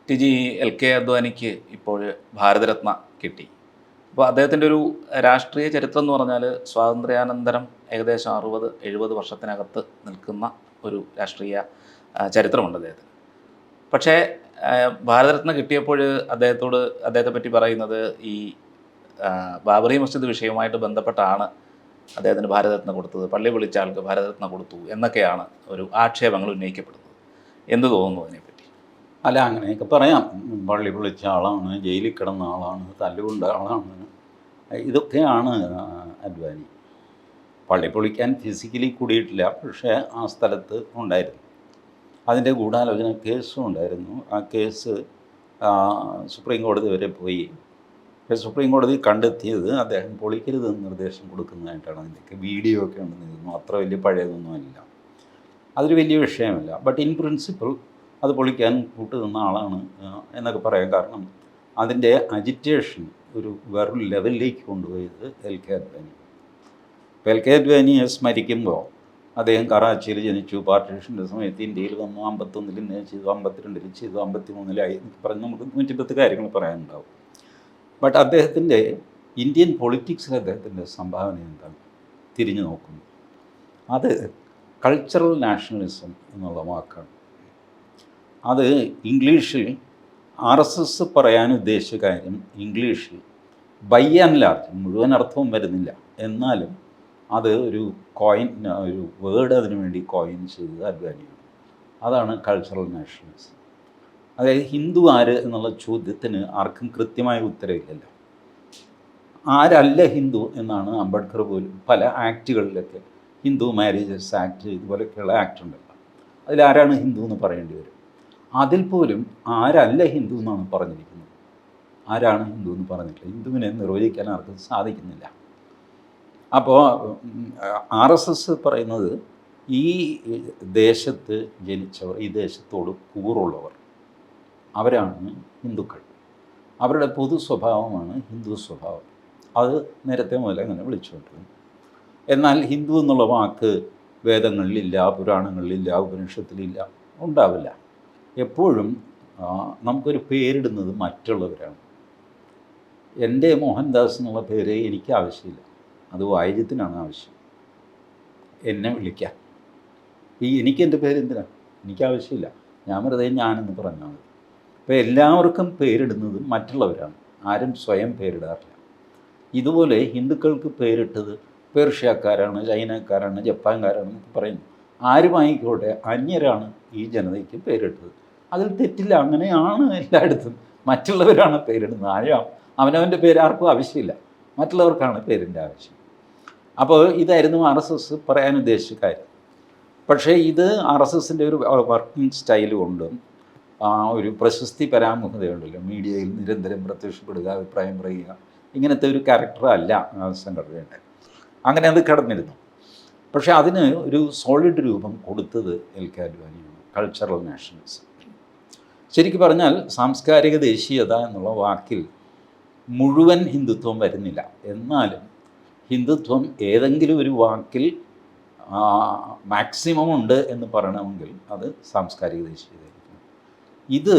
T G L K അദ്വാനിക്ക് ഇപ്പോൾ ഭാരതരത്ന കിട്ടി. അപ്പോൾ അദ്ദേഹത്തിൻ്റെ ഒരു രാഷ്ട്രീയ ചരിത്രം എന്ന് പറഞ്ഞാൽ സ്വാതന്ത്ര്യാനന്തരം ഏകദേശം 60-70 വർഷത്തിനകത്ത് നിൽക്കുന്ന ഒരു രാഷ്ട്രീയ ചരിത്രമുണ്ട് അദ്ദേഹത്തിന്. പക്ഷേ ഭാരതരത്ന കിട്ടിയപ്പോൾ അദ്ദേഹത്തെ പറ്റി പറയുന്നത് ഈ ബാബറി മസ്ജിദ് വിഷയവുമായിട്ട് ബന്ധപ്പെട്ടാണ് അദ്ദേഹത്തിന് ഭാരതരത്ന കൊടുത്തത്, പള്ളി വിളിച്ച ആൾക്ക് ഭാരതരത്ന കൊടുത്തു എന്നൊക്കെയാണ് ഒരു ആക്ഷേപങ്ങൾ ഉന്നയിക്കപ്പെടുന്നത്. എന്ത് തോന്നുന്നു അതിനെപ്പറ്റി? അല്ല, അങ്ങനെയൊക്കെ പറയാം. പള്ളി പൊളിച്ച ആളാണ്, ജയിലിൽ കിടന്ന ആളാണ്, തല്ലുകൊണ്ട ആളാണ്, ഇതൊക്കെയാണ് അദ്വാനി. പള്ളി പൊളിക്കാൻ ഫിസിക്കലി കൂടിയിട്ടില്ല, പക്ഷേ ആ സ്ഥലത്ത് ഉണ്ടായിരുന്നു. അതിൻ്റെ ഗൂഢാലോചന കേസും ഉണ്ടായിരുന്നു. ആ കേസ് സുപ്രീം കോടതി വരെ പോയി. സുപ്രീം കോടതി കണ്ടെത്തിയത് അദ്ദേഹം പൊളിക്കരുതെന്ന് നിർദ്ദേശം കൊടുക്കുന്നതായിട്ടാണ്. അതിൻ്റെയൊക്കെ വീഡിയോ ഒക്കെ ഉണ്ടെന്നിരുന്നു. അത്ര വലിയ പഴയതൊന്നുമല്ല, അതൊരു വലിയ വിഷയമല്ല. ബട്ട് ഇൻ പ്രിൻസിപ്പിൾ അത് പൊളിക്കാൻ കൂട്ടുനിന്ന ആളാണ് എന്നൊക്കെ പറയാം. കാരണം അതിൻ്റെ അജിറ്റേഷൻ ഒരു വേറൊരു ലെവലിലേക്ക് കൊണ്ടുപോയത് എൽ കെ അദ്വാനി. ഇപ്പോൾ എൽ കെ അദ്വാനിയെ സ്മരിക്കുമ്പോൾ അദ്ദേഹം കറാച്ചിയിൽ ജനിച്ചു, പാർട്ടീഷൻ്റെ സമയത്ത് ഇന്ത്യയിൽ വന്നു, 51-ൽ ഇങ്ങനെ ചെയ്തു, 52-ൽ ചെയ്തു, 53-ലായി എന്നൊക്കെ പറഞ്ഞ് നമുക്ക് 110 കാര്യങ്ങൾ പറയാനുണ്ടാവും. ബട്ട് അദ്ദേഹത്തിൻ്റെ ഇന്ത്യൻ പൊളിറ്റിക്സിൽ അദ്ദേഹത്തിൻ്റെ സംഭാവന എന്താണ് തിരിഞ്ഞു നോക്കുന്നു? അത് കൾച്ചറൽ നാഷണലിസം എന്നുള്ള വാക്കാണ്. അത് ഇംഗ്ലീഷിൽ RSS പറയാൻ ഉദ്ദേശിച്ച കാര്യം ഇംഗ്ലീഷിൽ ബൈ ആൻഡ് ലാർജ് മുഴുവൻ അർത്ഥവും വരുന്നില്ല, എന്നാലും അത് ഒരു വേർഡ് അതിനു വേണ്ടി കോയിൻ ചെയ്തത് അദ്വാനിയാണ്. അതാണ് കൾച്ചറൽ നാഷണലിസം. അതായത് ഹിന്ദു ആര് എന്നുള്ള ചോദ്യത്തിന് ആർക്കും കൃത്യമായ ഉത്തരവില്ലല്ലോ. ആരല്ല ഹിന്ദു എന്നാണ് അംബേദ്കർ പോലും പല ആക്റ്റുകളിലൊക്കെ, ഹിന്ദു മാരേജസ് ആക്ട് ഇതുപോലെയൊക്കെയുള്ള ആക്ട് ഉണ്ടല്ലോ, അതിലാരാണ് ഹിന്ദു എന്ന് പറയേണ്ടി വരും. അതിൽ പോലും ആരല്ല ഹിന്ദു എന്നാണ് പറഞ്ഞിരിക്കുന്നത്. ആരാണ് ഹിന്ദു എന്ന് പറഞ്ഞിട്ടില്ല. ഹിന്ദുവിനെ നിർവചിക്കാൻ ആർക്കും സാധിക്കുന്നില്ല. അപ്പോൾ RSS പറയുന്നത് ഈ ദേശത്ത് ജനിച്ചവർ, ഈ ദേശത്തോട് കൂറുള്ളവർ, അവരാണ് ഹിന്ദുക്കൾ. അവരുടെ പൊതു സ്വഭാവമാണ് ഹിന്ദു സ്വഭാവം. അത് നേരത്തെ മുതലേ അങ്ങനെ വിളിച്ചുകൊണ്ടിരുന്നു. എന്നാൽ ഹിന്ദു എന്നുള്ള വാക്ക് വേദങ്ങളിലില്ല, പുരാണങ്ങളിലില്ല, ഉപനിഷത്തിലില്ല, ഉണ്ടാവില്ല. എപ്പോഴും നമുക്കൊരു പേരിടുന്നത് മറ്റുള്ളവരാണ്. എൻ്റെ മോഹൻദാസ് എന്നുള്ള പേര് എനിക്ക് ആവശ്യമില്ല, അത് വായിജ്യത്തിനാണ് ആവശ്യം എന്നെ വിളിക്കാൻ. എനിക്ക് എൻ്റെ പേര് എന്തിനാണ്? എനിക്ക് ആവശ്യമില്ല. ഞാൻ വെറുതെ ഞാനെന്ന് പറഞ്ഞാൽ മതി. അപ്പോൾ എല്ലാവർക്കും പേരിടുന്നത് മറ്റുള്ളവരാണ്, ആരും സ്വയം പേരിടാറില്ല. ഇതുപോലെ ഹിന്ദുക്കൾക്ക് പേരിട്ടത് പേർഷ്യക്കാരാണ്, ചൈനക്കാരാണ്, ജപ്പാൻകാരാണെന്നൊക്കെ പറയുന്നു. ആരുമായിക്കോട്ടെ, അന്യരാണ് ഈ ജനതയ്ക്ക് പേരിട്ടത്. അതിൽ തെറ്റില്ല, അങ്ങനെയാണ് എല്ലായിടത്തും. മറ്റുള്ളവരാണ് പേരിടുന്നത്. അവനവൻ്റെ പേര് ആർക്കും ആവശ്യമില്ല, മറ്റുള്ളവർക്കാണ് പേരിൻ്റെ ആവശ്യം. അപ്പോൾ ഇതായിരുന്നു RSS പറയാൻ ഉദ്ദേശിച്ച കാര്യം. പക്ഷേ ഇത് RSSൻ്റെ ഒരു വർക്കിംഗ് സ്റ്റൈൽ കൊണ്ടും ഒരു പ്രശസ്തി പരാമുഖതയുണ്ടല്ലോ, മീഡിയയിൽ നിരന്തരം പ്രത്യക്ഷപ്പെടുക, അഭിപ്രായം പറയുക, ഇങ്ങനത്തെ ഒരു ക്യാരക്ടറല്ല സംഘടനയുടെ. അങ്ങനെ അത് കടന്നിരുന്നു. പക്ഷേ അതിന് ഒരു സോളിഡ് രൂപം കൊടുത്തത് എൽ കെ അദ്വാനിയാണ്, കൾച്ചറൽ നാഷണലിസം. ശരിക്കും പറഞ്ഞാൽ സാംസ്കാരിക ദേശീയത എന്നുള്ള വാക്കിൽ മുഴുവൻ ഹിന്ദുത്വം വരുന്നില്ല, എന്നാലും ഹിന്ദുത്വം ഏതെങ്കിലും ഒരു വാക്കിൽ മാക്സിമം ഉണ്ട് എന്ന് പറയണമെങ്കിൽ അത് സാംസ്കാരിക ദേശീയതയായിരിക്കും. ഇത്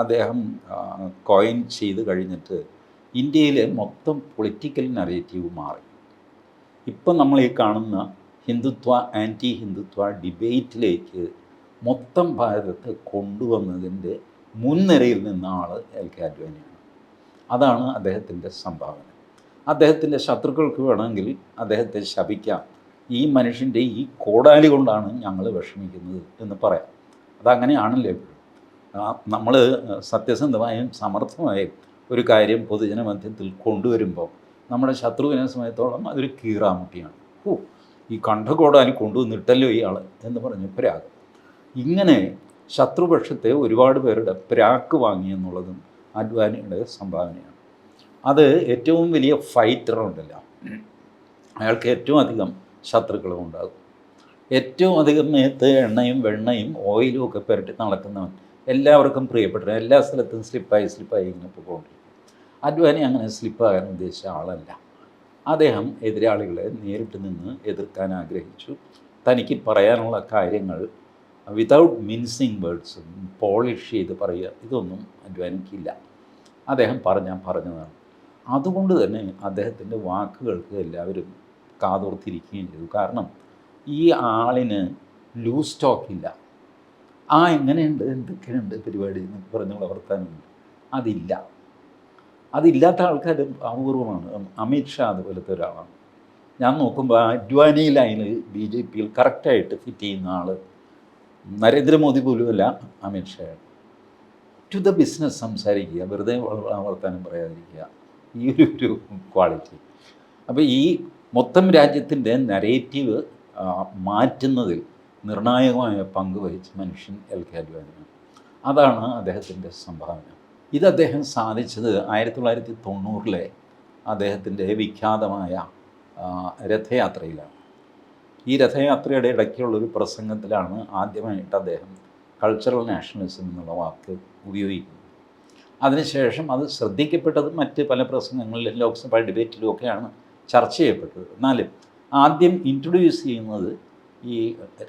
അദ്ദേഹം കോയിൻ ചെയ്ത് കഴിഞ്ഞിട്ട് ഇന്ത്യയിലെ മൊത്തം പൊളിറ്റിക്കൽ നറേറ്റീവ് മാറി. ഇപ്പം നമ്മൾ ഈ കാണുന്ന ഹിന്ദുത്വ ആൻറ്റി ഹിന്ദുത്വ ഡിബേറ്റിലേക്ക് മൊത്തം ഭാരതത്തെ കൊണ്ടുവന്നതിൻ്റെ മുൻനിരയിൽ നിന്ന ആൾ എൽ കെ അദ്വാനിയാണ്. അതാണ് അദ്ദേഹത്തിൻ്റെ സംഭാവന. അദ്ദേഹത്തിൻ്റെ ശത്രുക്കൾക്ക് വേണമെങ്കിൽ അദ്ദേഹത്തെ ശപിക്കാം, ഈ മനുഷ്യൻ്റെ ഈ കോടാലി കൊണ്ടാണ് ഞങ്ങൾ വിഷമിക്കുന്നത് എന്ന് പറയാം. അതങ്ങനെയാണല്ലോ എപ്പോഴും. നമ്മൾ സത്യസന്ധമായും സമർത്ഥമായും ഒരു കാര്യം പൊതുജനമധ്യത്തിൽ കൊണ്ടുവരുമ്പോൾ നമ്മുടെ ശത്രുവിനെ സമയത്തോളം അതൊരു കീറാമുട്ടിയാണ്. ഈ കണ്ഠകോടാലി കൊണ്ടുവന്നിട്ടല്ലോ ഇയാൾ എന്ന് പറഞ്ഞ് പ്രാഗ്. ഇങ്ങനെ ശത്രുപക്ഷത്തെ ഒരുപാട് പേരുടെ പ്രാക്ക് വാങ്ങിയെന്നുള്ളതും അദ്വാനിയുടെ സംഭാവനയാണ്. അത് ഏറ്റവും വലിയ ഫൈറ്ററുണ്ടല്ലോ, അയാൾക്ക് ഏറ്റവും അധികം ശത്രുക്കളും ഉണ്ടാകും. ഏറ്റവും അധികം മേത്ത് എണ്ണയും വെണ്ണയും ഓയിലും ഒക്കെ പുരട്ടി നടക്കുന്നവൻ എല്ലാവർക്കും പ്രിയപ്പെട്ടവൻ, എല്ലാ സ്ഥലത്തും സ്ലിപ്പായി ഇങ്ങനെ പോയിക്കൊണ്ടിരിക്കും. അദ്വാനി അങ്ങനെ സ്ലിപ്പാകാൻ ഉദ്ദേശിച്ച ആളല്ല. അദ്ദേഹം എതിരാളികളെ നേരിട്ട് നിന്ന് എതിർക്കാൻ ആഗ്രഹിച്ചു. തനിക്ക് പറയാനുള്ള കാര്യങ്ങൾ വിതൗട്ട് മിൻസിങ് വേർഡ്സും പോളിഷ് ചെയ്ത് പറയുക, ഇതൊന്നും അഡ്വാനിക്കില്ല. അദ്ദേഹം പറഞ്ഞതാണ്. അതുകൊണ്ട് തന്നെ അദ്ദേഹത്തിൻ്റെ വാക്കുകൾക്ക് എല്ലാവരും കാതോർത്തിരിക്കുകയും ചെയ്തു. കാരണം ഈ ആളിന് ലൂസ് സ്റ്റോക്കില്ല. എങ്ങനെയുണ്ട്, എന്തൊക്കെയുണ്ട് പരിപാടി എന്ന് പറഞ്ഞ് വളർത്താനുണ്ട്, അതില്ല. അതില്ലാത്ത ആൾക്കാർ അപൂർവമാണ്. അമിത്ഷാ അതുപോലത്തെ ഒരാളാണ്. ഞാൻ നോക്കുമ്പോൾ അഡ്വാനി ലൈനിൽ BJPയിൽ കറക്റ്റായിട്ട് ഫിറ്റ് ചെയ്യുന്ന ആൾ നരേന്ദ്രമോദി പോലുമല്ല, അമിത്ഷായാണ്. ടു ദ ബിസിനസ് സംസാരിക്കുക, വെറുതെ വർത്താനം പറയാതിരിക്കുക, ഈ ഒരു ക്വാളിറ്റി. അപ്പോൾ ഈ മൊത്തം രാജ്യത്തിൻ്റെ നരേറ്റീവ് മാറ്റുന്നതിൽ നിർണായകമായ പങ്ക് വഹിച്ച മനുഷ്യൻ LK അദ്വാനിയാണ്. അതാണ് അദ്ദേഹത്തിൻ്റെ സംഭാവന. ഇത് അദ്ദേഹം സാധിച്ചത് 1990 അദ്ദേഹത്തിൻ്റെ വിഖ്യാതമായ രഥയാത്രയിലാണ്. ഈ രഥയാത്രയുടെ ഇടയ്ക്കുള്ളൊരു പ്രസംഗത്തിലാണ് ആദ്യമായിട്ട് അദ്ദേഹം കൾച്ചറൽ നാഷണലിസം എന്നുള്ള വാക്ക് ഉപയോഗിക്കുന്നത്. അതിനുശേഷം അത് ശ്രദ്ധിക്കപ്പെട്ടത് മറ്റ് പല പ്രസംഗങ്ങളിലും ലോക്സഭാ ഡിബേറ്റിലും ഒക്കെയാണ് ചർച്ച ചെയ്യപ്പെട്ടത്. എന്നാലും ആദ്യം ഇൻട്രൊഡ്യൂസ് ചെയ്യുന്നത് ഈ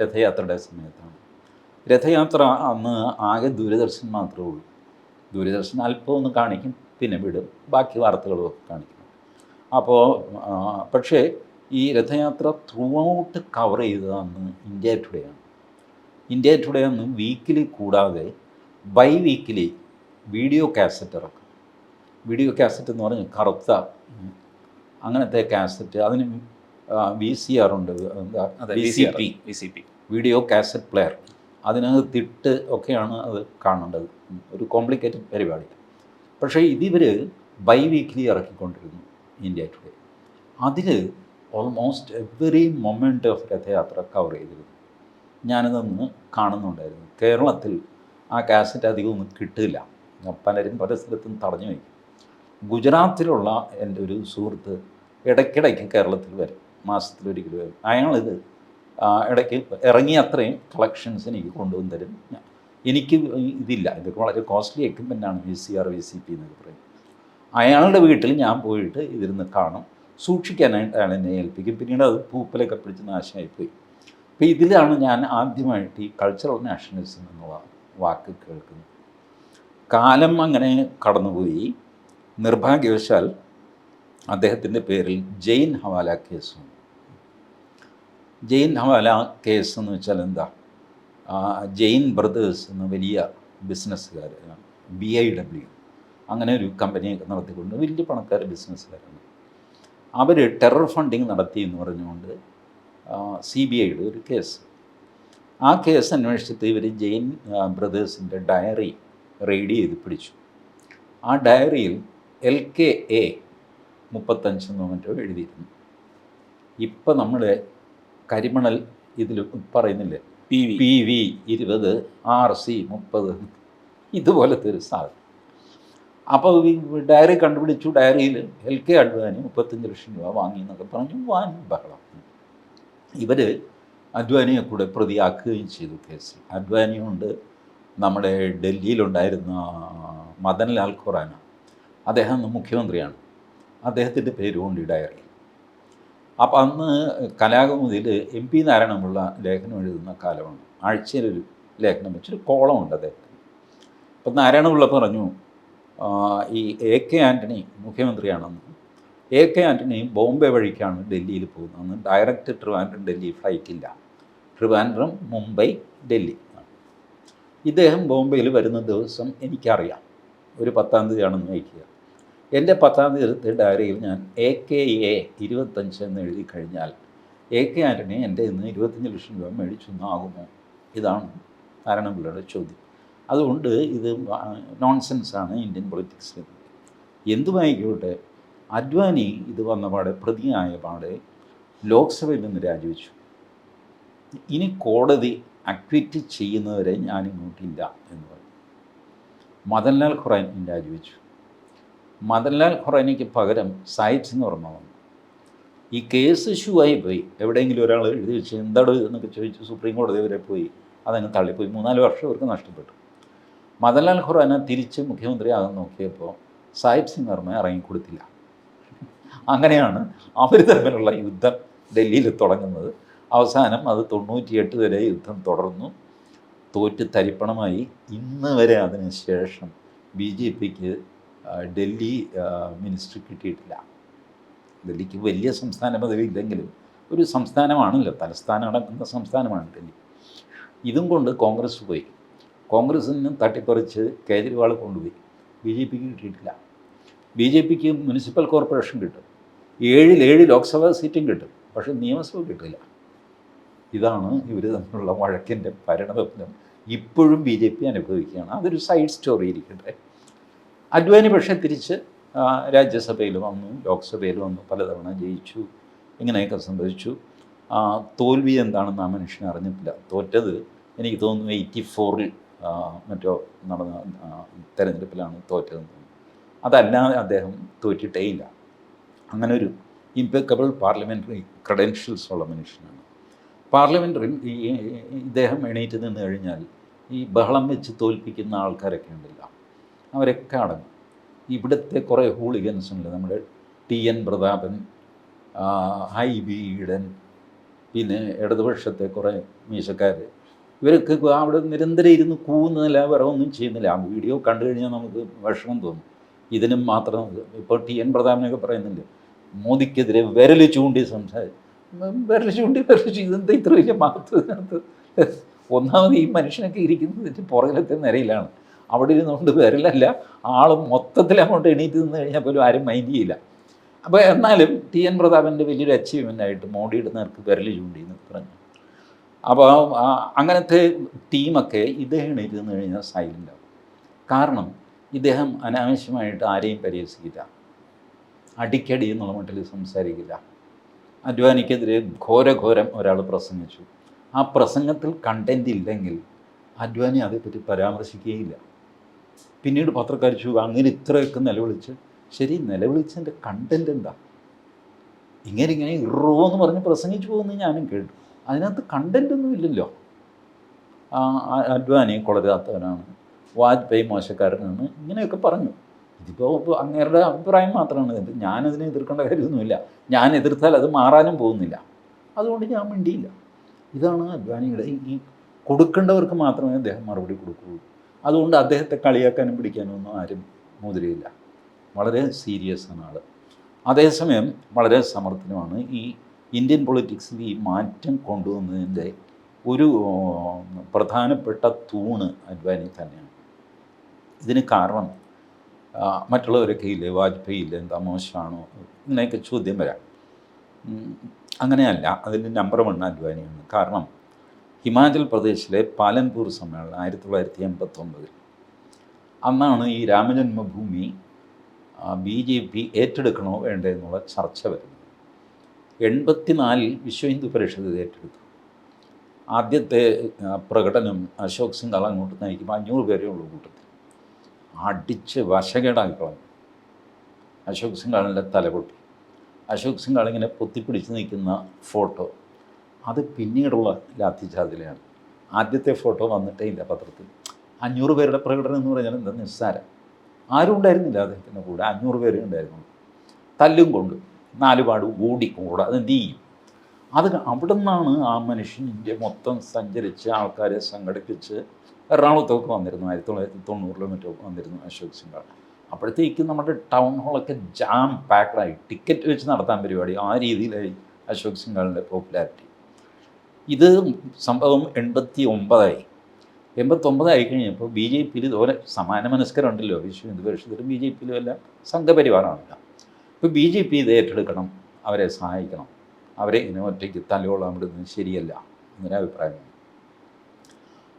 രഥയാത്രയുടെ സമയത്താണ്. രഥയാത്ര അന്ന് ആകെ ദൂരദർശൻ മാത്രമേ ഉള്ളൂ. ദൂരദർശൻ അല്പം ഒന്ന് കാണിക്കും, പിന്നെ വിടും, ബാക്കി വാർത്തകളും ഒക്കെ കാണിക്കണം. അപ്പോൾ പക്ഷേ ഈ രഥയാത്ര ത്രൂ ഔട്ട് കവർ ചെയ്തത് അന്ന് ഇന്ത്യ ടുഡേയാണ്. ഇന്ത്യ ടുഡേ അന്ന് വീക്കിലി കൂടാതെ ബൈ വീക്കിലി വീഡിയോ കാസറ്റ് ഇറക്കും. വീഡിയോ കാസറ്റ് എന്ന് പറഞ്ഞാൽ കറുത്ത അങ്ങനത്തെ കാസറ്റ്, അതിന് VCR ഉണ്ട്, VCP വീഡിയോ കാസറ്റ് പ്ലെയർ, അതിനകത്തിട്ട് ഒക്കെയാണ് അത് കാണേണ്ടത്. ഒരു കോംപ്ലിക്കേറ്റഡ് പരിപാടി. പക്ഷേ ഇതിവർ ബൈ വീക്കിലി ഇറക്കിക്കൊണ്ടിരുന്നു ഇന്ത്യ ടുഡേ. അതിൽ almost every moment of Rathyatra cover ചെയ്തിരുന്നു. ഞാനതൊന്ന് കാണുന്നുണ്ടായിരുന്നു. കേരളത്തിൽ ആ കാസറ്റ് അധികം ഒന്നും കിട്ടില്ല, പലരും പല സ്ഥലത്തും തടഞ്ഞു വയ്ക്കും. ഗുജറാത്തിലുള്ള എൻ്റെ ഒരു സുഹൃത്ത് ഇടയ്ക്കിടയ്ക്ക് കേരളത്തിൽ വരും, മാസത്തിലൊരിക്കൽ വരും. അയാളിത് ഇടയ്ക്ക് ഇറങ്ങിയ അത്രയും കളക്ഷൻസ് എനിക്ക് കൊണ്ടുവന്ന് തരും. എനിക്ക് ഇതില്ല, ഇതൊക്കെ വളരെ കോസ്റ്റ്ലി എക്യുപ്മെൻ്റാണ് VCR VCP എന്നൊക്കെ പറയും. അയാളുടെ വീട്ടിൽ ഞാൻ പോയിട്ട് ഇതിരുന്ന് കാണും, സൂക്ഷിക്കാനായിട്ട് അയാൾ എന്നെ ഏൽപ്പിക്കും. പിന്നീട് അത് പൂപ്പലൊക്കെ പിടിച്ച് നാശമായിപ്പോയി. അപ്പോൾ ഇതിലാണ് ഞാൻ ആദ്യമായിട്ട് ഈ കൾച്ചറൽ നാഷണലിസം എന്നുള്ള വാക്ക് കേൾക്കുന്നത്. കാലം അങ്ങനെ കടന്നുപോയി. നിർഭാഗ്യവശാൽ അദ്ദേഹത്തിൻ്റെ പേരിൽ ജെയിൻ ഹവാല കേസും. ജെയിൻ ഹവാല കേസ് എന്ന് വെച്ചാൽ എന്താ? ജെയിൻ ബ്രദേഴ്സ് എന്ന വലിയ ബിസിനസ്സുകാർ, BIW അങ്ങനെ ഒരു കമ്പനിയൊക്കെ നടത്തിക്കൊണ്ട് വലിയ പണക്കാർ ബിസിനസ്സുകാരാണ്. അവർ ടെറർ ഫണ്ടിങ് നടത്തി എന്ന് പറഞ്ഞുകൊണ്ട് CBIയുടെ ഒരു കേസ്. ആ കേസ് അന്വേഷിച്ചിട്ട് ഇവർ ജെയിൻ ബ്രദേഴ്സിൻ്റെ ഡയറി റെയ്ഡ് ചെയ്ത് പിടിച്ചു. ആ ഡയറിയിൽ LKA 35 എന്നോ മറ്റോ എഴുതിയിരുന്നു. ഇപ്പം നമ്മുടെ കരിമണൽ ഇതിൽ പറയുന്നില്ലേ, PV 20 RC 30 ഇതുപോലത്തെ ഒരു സാധനം. അപ്പോൾ ഈ ഡയറി കണ്ടുപിടിച്ചു. ഡയറിയിൽ LK അഡ്വാനി 35 ലക്ഷം രൂപ വാങ്ങി എന്നൊക്കെ പറഞ്ഞു വാൻ ബഹളം. ഇവർ അഡ്വാനിയെ കൂടെ പ്രതിയാക്കുകയും ചെയ്തു കേസിൽ. അഡ്വാനിയുണ്ട്, നമ്മുടെ ഡൽഹിയിലുണ്ടായിരുന്ന മദൻലാൽ ഖുറാന, അദ്ദേഹം മുഖ്യമന്ത്രിയാണ്, അദ്ദേഹത്തിൻ്റെ പേരുകൊണ്ട് ഈ ഡയറി. അപ്പം അന്ന് കലാകൗമുദിയിൽ MP നാരായണപിള്ള ലേഖനം എഴുതുന്ന കാലമാണ്. ആഴ്ചയിലൊരു ലേഖനം വെച്ചൊരു കോളമുണ്ട് അദ്ദേഹത്തിന്. അപ്പം നാരായണപിള്ള പറഞ്ഞു, ഈ AK ആൻ്റണി മുഖ്യമന്ത്രിയാണെന്ന്. AK ആൻ്റണി ബോംബെ വഴിക്കാണ് ഡൽഹിയിൽ പോകുന്നത്. അന്ന് ഡയറക്റ്റ് ട്രിവാൻഡ്രം ഡൽഹി ഫ്ലൈറ്റില്ല, ട്രിവാൻഡ്രം മുംബൈ ഡൽഹി. ഇദ്ദേഹം ബോംബെയിൽ വരുന്ന ദിവസം എനിക്കറിയാം, ഒരു 10-ാം തീയതിയാണെന്ന് വയ്ക്കുക. എൻ്റെ 10-ാം തീയതി ഡയറിയിൽ ഞാൻ AKA 25 എന്ന് എഴുതി കഴിഞ്ഞാൽ AK ആൻ്റണി എൻ്റെ ഇന്ന് 25 ലക്ഷം രൂപ മേടിച്ചൊന്നാകുമോ? ഇതാണ് നാരായണപിള്ളയുടെ ചോദ്യം. അതുകൊണ്ട് ഇത് നോൺസെൻസാണ് ഇന്ത്യൻ പൊളിറ്റിക്സിൽ. എന്തുമായിക്കോട്ടെ, അഡ്വാനി ഇത് വന്ന പാടെ, പ്രതിയായ പാടെ ലോക്സഭയിൽ നിന്ന് രാജിവെച്ചു. ഇനി കോടതി അക്വിറ്റ് ചെയ്യുന്നവരെ ഞാനിങ്ങോട്ടില്ല എന്ന് പറഞ്ഞു. മദൻലാൽ ഖുറാന രാജിവെച്ചു. മദൻലാൽ ഖുറാനയ്ക്ക് പകരം സാഹിബ് സിംഗ് വർമ്മ വന്നു. ഈ കേസ് ഇഷ്യൂ ആയി പോയി. എവിടെയെങ്കിലും ഒരാൾ എഴുതി വെച്ച് എന്താണ് എന്നൊക്കെ ചോദിച്ച് സുപ്രീം കോടതി വരെ പോയി, അതങ്ങ് തള്ളിപ്പോയി. 3-4 വർഷം അവർക്ക് നഷ്ടപ്പെട്ടു. മദൻലാൽ ഖുറാന തിരിച്ച് മുഖ്യമന്ത്രിയാകാൻ നോക്കിയപ്പോൾ സാഹിബ് സിംഗ് വർമ്മ ഇറങ്ങിക്കൊടുത്തില്ല. അങ്ങനെയാണ് അവർ തമ്മിലുള്ള യുദ്ധം ഡൽഹിയിൽ തുടങ്ങുന്നത്. അവസാനം അത് 98 വരെ യുദ്ധം തുടർന്നു. തോറ്റ് തരിപ്പണമായി ഇന്ന് വരെ അതിന് ശേഷം ബി ജെ പിക്ക് ഡൽഹി മിനിസ്റ്റർ കിട്ടിയിട്ടില്ല. ഡൽഹിക്ക് വലിയ സംസ്ഥാന പദവി ഇല്ലെങ്കിലും ഒരു സംസ്ഥാനമാണല്ലോ, തലസ്ഥാനം അടങ്ങുന്ന സംസ്ഥാനമാണ് ഡൽഹി. ഇതും കൊണ്ട് കോൺഗ്രസ് പോയി. കോൺഗ്രസിൽ നിന്ന് തട്ടിപ്പറിച്ച് കേജ്രിവാൾ കൊണ്ടുപോയി. ബി ജെ പിക്ക് കിട്ടിയിട്ടില്ല. ബി ജെ പിക്ക് മുനിസിപ്പൽ കോർപ്പറേഷൻ കിട്ടും, 7 ലോക്സഭാ സീറ്റും കിട്ടും, പക്ഷേ നിയമസഭ കിട്ടില്ല. ഇതാണ് ഇവർ തമ്മിലുള്ള വഴക്കിൻ്റെ പരിണതഫലം. ഇപ്പോഴും ബി ജെ പി അനുഭവിക്കുകയാണ്. അതൊരു സൈഡ് സ്റ്റോറി ഇരിക്കട്ടെ. അദ്വാനി പക്ഷേ തിരിച്ച് രാജ്യസഭയിൽ വന്നു, ലോക്സഭയിൽ വന്നു, പലതവണ ജയിച്ചു, ഇങ്ങനെയൊക്കെ സംഭവിച്ചു. തോൽവി എന്താണെന്ന് ആ മനുഷ്യൻ അറിഞ്ഞിട്ടില്ല. തോറ്റത് എനിക്ക് തോന്നുന്നു 84-ൽ മറ്റോ നടന്ന തെരഞ്ഞെടുപ്പിലാണ് തോറ്റതെന്ന് തോന്നുന്നു. അതല്ലാതെ അദ്ദേഹം തോറ്റിട്ടേ ഇല്ല. അങ്ങനെ ഒരു ഇംപെക്കബിൾ പാർലമെൻ്ററി ക്രെഡൻഷ്യൽസ് ഉള്ള മനുഷ്യനാണ്. പാർലമെൻ്ററിൽ ഇദ്ദേഹം എണീറ്റ് നിന്ന് കഴിഞ്ഞാൽ ഈ ബഹളം വെച്ച് തോൽപ്പിക്കുന്ന ആൾക്കാരൊക്കെ ഉണ്ടല്ലോ, അവരൊക്കെ അടങ്ങും. ഇവിടുത്തെ കുറേ ഹൂളിഗൻസ് ഉണ്ട്, നമ്മുടെ TN പ്രതാപൻ, IB ഈഡൻ, പിന്നെ ഇടതുപക്ഷത്തെ കുറേ മീശക്കാർ, ഇവരൊക്കെ അവിടെ നിരന്തരം ഇരുന്ന് കൂവുന്നതല്ല, വേറെ ഒന്നും ചെയ്യുന്നില്ല. ആ വീഡിയോ കണ്ടു കഴിഞ്ഞാൽ നമുക്ക് വിഷമം തോന്നും. ഇതിനും മാത്രം ഇപ്പോൾ TN പ്രതാപനൊക്കെ പറയുന്നില്ല, മോദിക്കെതിരെ വിരൽ ചൂണ്ടി വിരൽ ചൂണ്ടി ഇതെന്താ ഇത്ര വലിയ മഹത്വത്തിനകത്ത്? ഒന്നാമത് ഈ മനുഷ്യനൊക്കെ ഇരിക്കുന്നതിൻ്റെ പുറകിലത്തെ നിരയിലാണ്. അവിടെ ഇരുന്നുകൊണ്ട് വിരലല്ല, ആൾ മൊത്തത്തിൽ അങ്ങോട്ട് എണീറ്റ് നിന്ന് കഴിഞ്ഞാൽ പോലും ആരും മൈൻഡ് ചെയ്യില്ല. അപ്പോൾ എന്നാലും TN പ്രതാപൻ്റെ വലിയൊരു അച്ചീവ്മെൻ്റായിട്ട് മോഡിയുടെ നേർക്ക് വിരൽ ചൂണ്ടി എന്ന് പറഞ്ഞു. അപ്പോൾ അങ്ങനത്തെ ടീമൊക്കെ ഇദ്ദേഹം എണീറ്റ് നിന്ന് കഴിഞ്ഞാൽ സൈലൻ്റ് ആവും. കാരണം ഇദ്ദേഹം അനാവശ്യമായിട്ട് ആരെയും പരിഹസിക്കില്ല, അടിക്കടി എന്നുള്ള മട്ടിൽ സംസാരിക്കില്ല. അദ്വാനിക്കെതിരെ ഘോരം ഒരാൾ പ്രസംഗിച്ചു, ആ പ്രസംഗത്തിൽ കണ്ടൻറ് ഇല്ലെങ്കിൽ അദ്വാനി അതേപ്പറ്റി പരാമർശിക്കുകയില്ല. പിന്നീട് പത്രക്കാർ ചോദിച്ചു, അങ്ങനെ ഇത്രയൊക്കെ നിലവിളിച്ച്, ശരി, നിലവിളിച്ചതിൻ്റെ കണ്ടൻറ് എന്താ? ഇങ്ങനെ എന്ന് പറഞ്ഞ് പ്രസംഗിച്ചു പോകുന്നത് ഞാനും കേട്ടു. അതിനകത്ത് കണ്ടൻറ് ഒന്നും ഇല്ലല്ലോ. അദ്വാനി കൊളരാത്തവനാണ്, വാജ്പേയി മോശക്കാരനാണ്, ഇങ്ങനെയൊക്കെ പറഞ്ഞു. ഇതിപ്പോൾ അങ്ങേരുടെ അഭിപ്രായം മാത്രമാണ്. ഞാനതിനെ എതിർക്കേണ്ട കാര്യമൊന്നുമില്ല. ഞാൻ എതിർത്താൽ അത് മാറാനും പോകുന്നില്ല. അതുകൊണ്ട് ഞാൻ മിണ്ടിയില്ല. ഇതാണ് അദ്വാനിയുടെ. ഈ കൊടുക്കേണ്ടവർക്ക് മാത്രമേ അദ്ദേഹം മറുപടി കൊടുക്കുകയുള്ളൂ. അതുകൊണ്ട് അദ്ദേഹത്തെ കളിയാക്കാനും പിടിക്കാനും ഒന്നും ആരും മുതിരയില്ല. വളരെ സീരിയസ് ആണ് ആൾ. അതേസമയം വളരെ സമർത്ഥനുമാണ്. ഈ ഇന്ത്യൻ പൊളിറ്റിക്സിൽ ഈ മാറ്റം കൊണ്ടുവന്നതിൻ്റെ ഒരു പ്രധാനപ്പെട്ട തൂണ് അദ്വാനി തന്നെയാണ്. ഇതിന് കാരണം മറ്റുള്ളവരൊക്കെ ഇല്ലേ, വാജ്പേയി ഇല്ലേ, എന്താ മോശമാണോ, ഇങ്ങനെയൊക്കെ ചോദ്യം വരാം. അങ്ങനെയല്ല, അതിൻ്റെ നമ്പർ 1 അദ്വാനിയാണ്. കാരണം ഹിമാചൽ പ്രദേശിലെ പാലൻപൂർ സമ്മേളനം 1989 അന്നാണ് ഈ രാമജന്മഭൂമി BJP ഏറ്റെടുക്കണോ വേണ്ടേ എന്നുള്ള ചർച്ച വരുന്നത്. 84-ൽ വിശ്വ ഹിന്ദു പരിഷത്ത് ഇത് ഏറ്റെടുത്തു. ആദ്യത്തെ പ്രകടനം അശോക് സിംഗാൾ അങ്ങോട്ട് നയിക്കുമ്പോൾ 500 പേരേ ഉള്ളൂ കൂട്ടത്തിൽ. അടിച്ച് വശകേടാക്കി കളഞ്ഞു. അശോക് സിംഗാളിൻ്റെ തലപൊട്ടി. അശോക് സിംഗാൾ ഇങ്ങനെ പൊത്തിപ്പിടിച്ച് നിൽക്കുന്ന ഫോട്ടോ അത് പിന്നീടുള്ള ലാത്തിചാർജിലാണ്. ആദ്യത്തെ ഫോട്ടോ വന്നിട്ടേ ഇല്ല പത്രത്തിൽ. 500 പേരുടെ പ്രകടനം എന്ന് പറഞ്ഞാൽ എന്താ നിസ്സാരം. ആരും ഉണ്ടായിരുന്നില്ല അദ്ദേഹത്തിൻ്റെ കൂടെ, 500 പേരേ ഉണ്ടായിരുന്നു. തല്ലും കൊണ്ട് 4 പാട് ഓടിക്കൂടാ, അതെന്ത് ചെയ്യും? അത് അവിടെ നിന്നാണ് ആ മനുഷ്യൻ ഇന്ത്യ മൊത്തം സഞ്ചരിച്ച് ആൾക്കാരെ സംഘടിപ്പിച്ച് എറണാകുളത്തൊക്കെ വന്നിരുന്നു. 1990-ലോ മറ്റോ വന്നിരുന്നു അശോക് സിംഗാൾ. അപ്പോഴത്തേക്കും നമ്മുടെ ടൗൺ ഹാളൊക്കെ ജാം പാക്ഡായി, ടിക്കറ്റ് വെച്ച് നടത്താൻ പരിപാടി. ആ രീതിയിലായി അശോക് സിംഗാളിൻ്റെ പോപ്പുലാരിറ്റി. ഇത് സംഭവം 89-ആയി. 89 ആയി കഴിഞ്ഞപ്പോൾ BJPയിൽ ഇതുപോലെ സമാന മനസ്കരുണ്ടല്ലോ, വിശ്വ ഹിന്ദു പരിഷത്തിലും BJPയിലും എല്ലാം സംഘപരിവാറാണല്ലോ. ഇപ്പോൾ BJP ഇത് ഏറ്റെടുക്കണം, അവരെ സഹായിക്കണം, അവരെ ഇങ്ങനെ ഒറ്റയ്ക്ക് തലയോളം വിടുന്നത് ശരിയല്ല എന്നൊരു അഭിപ്രായമാണ്.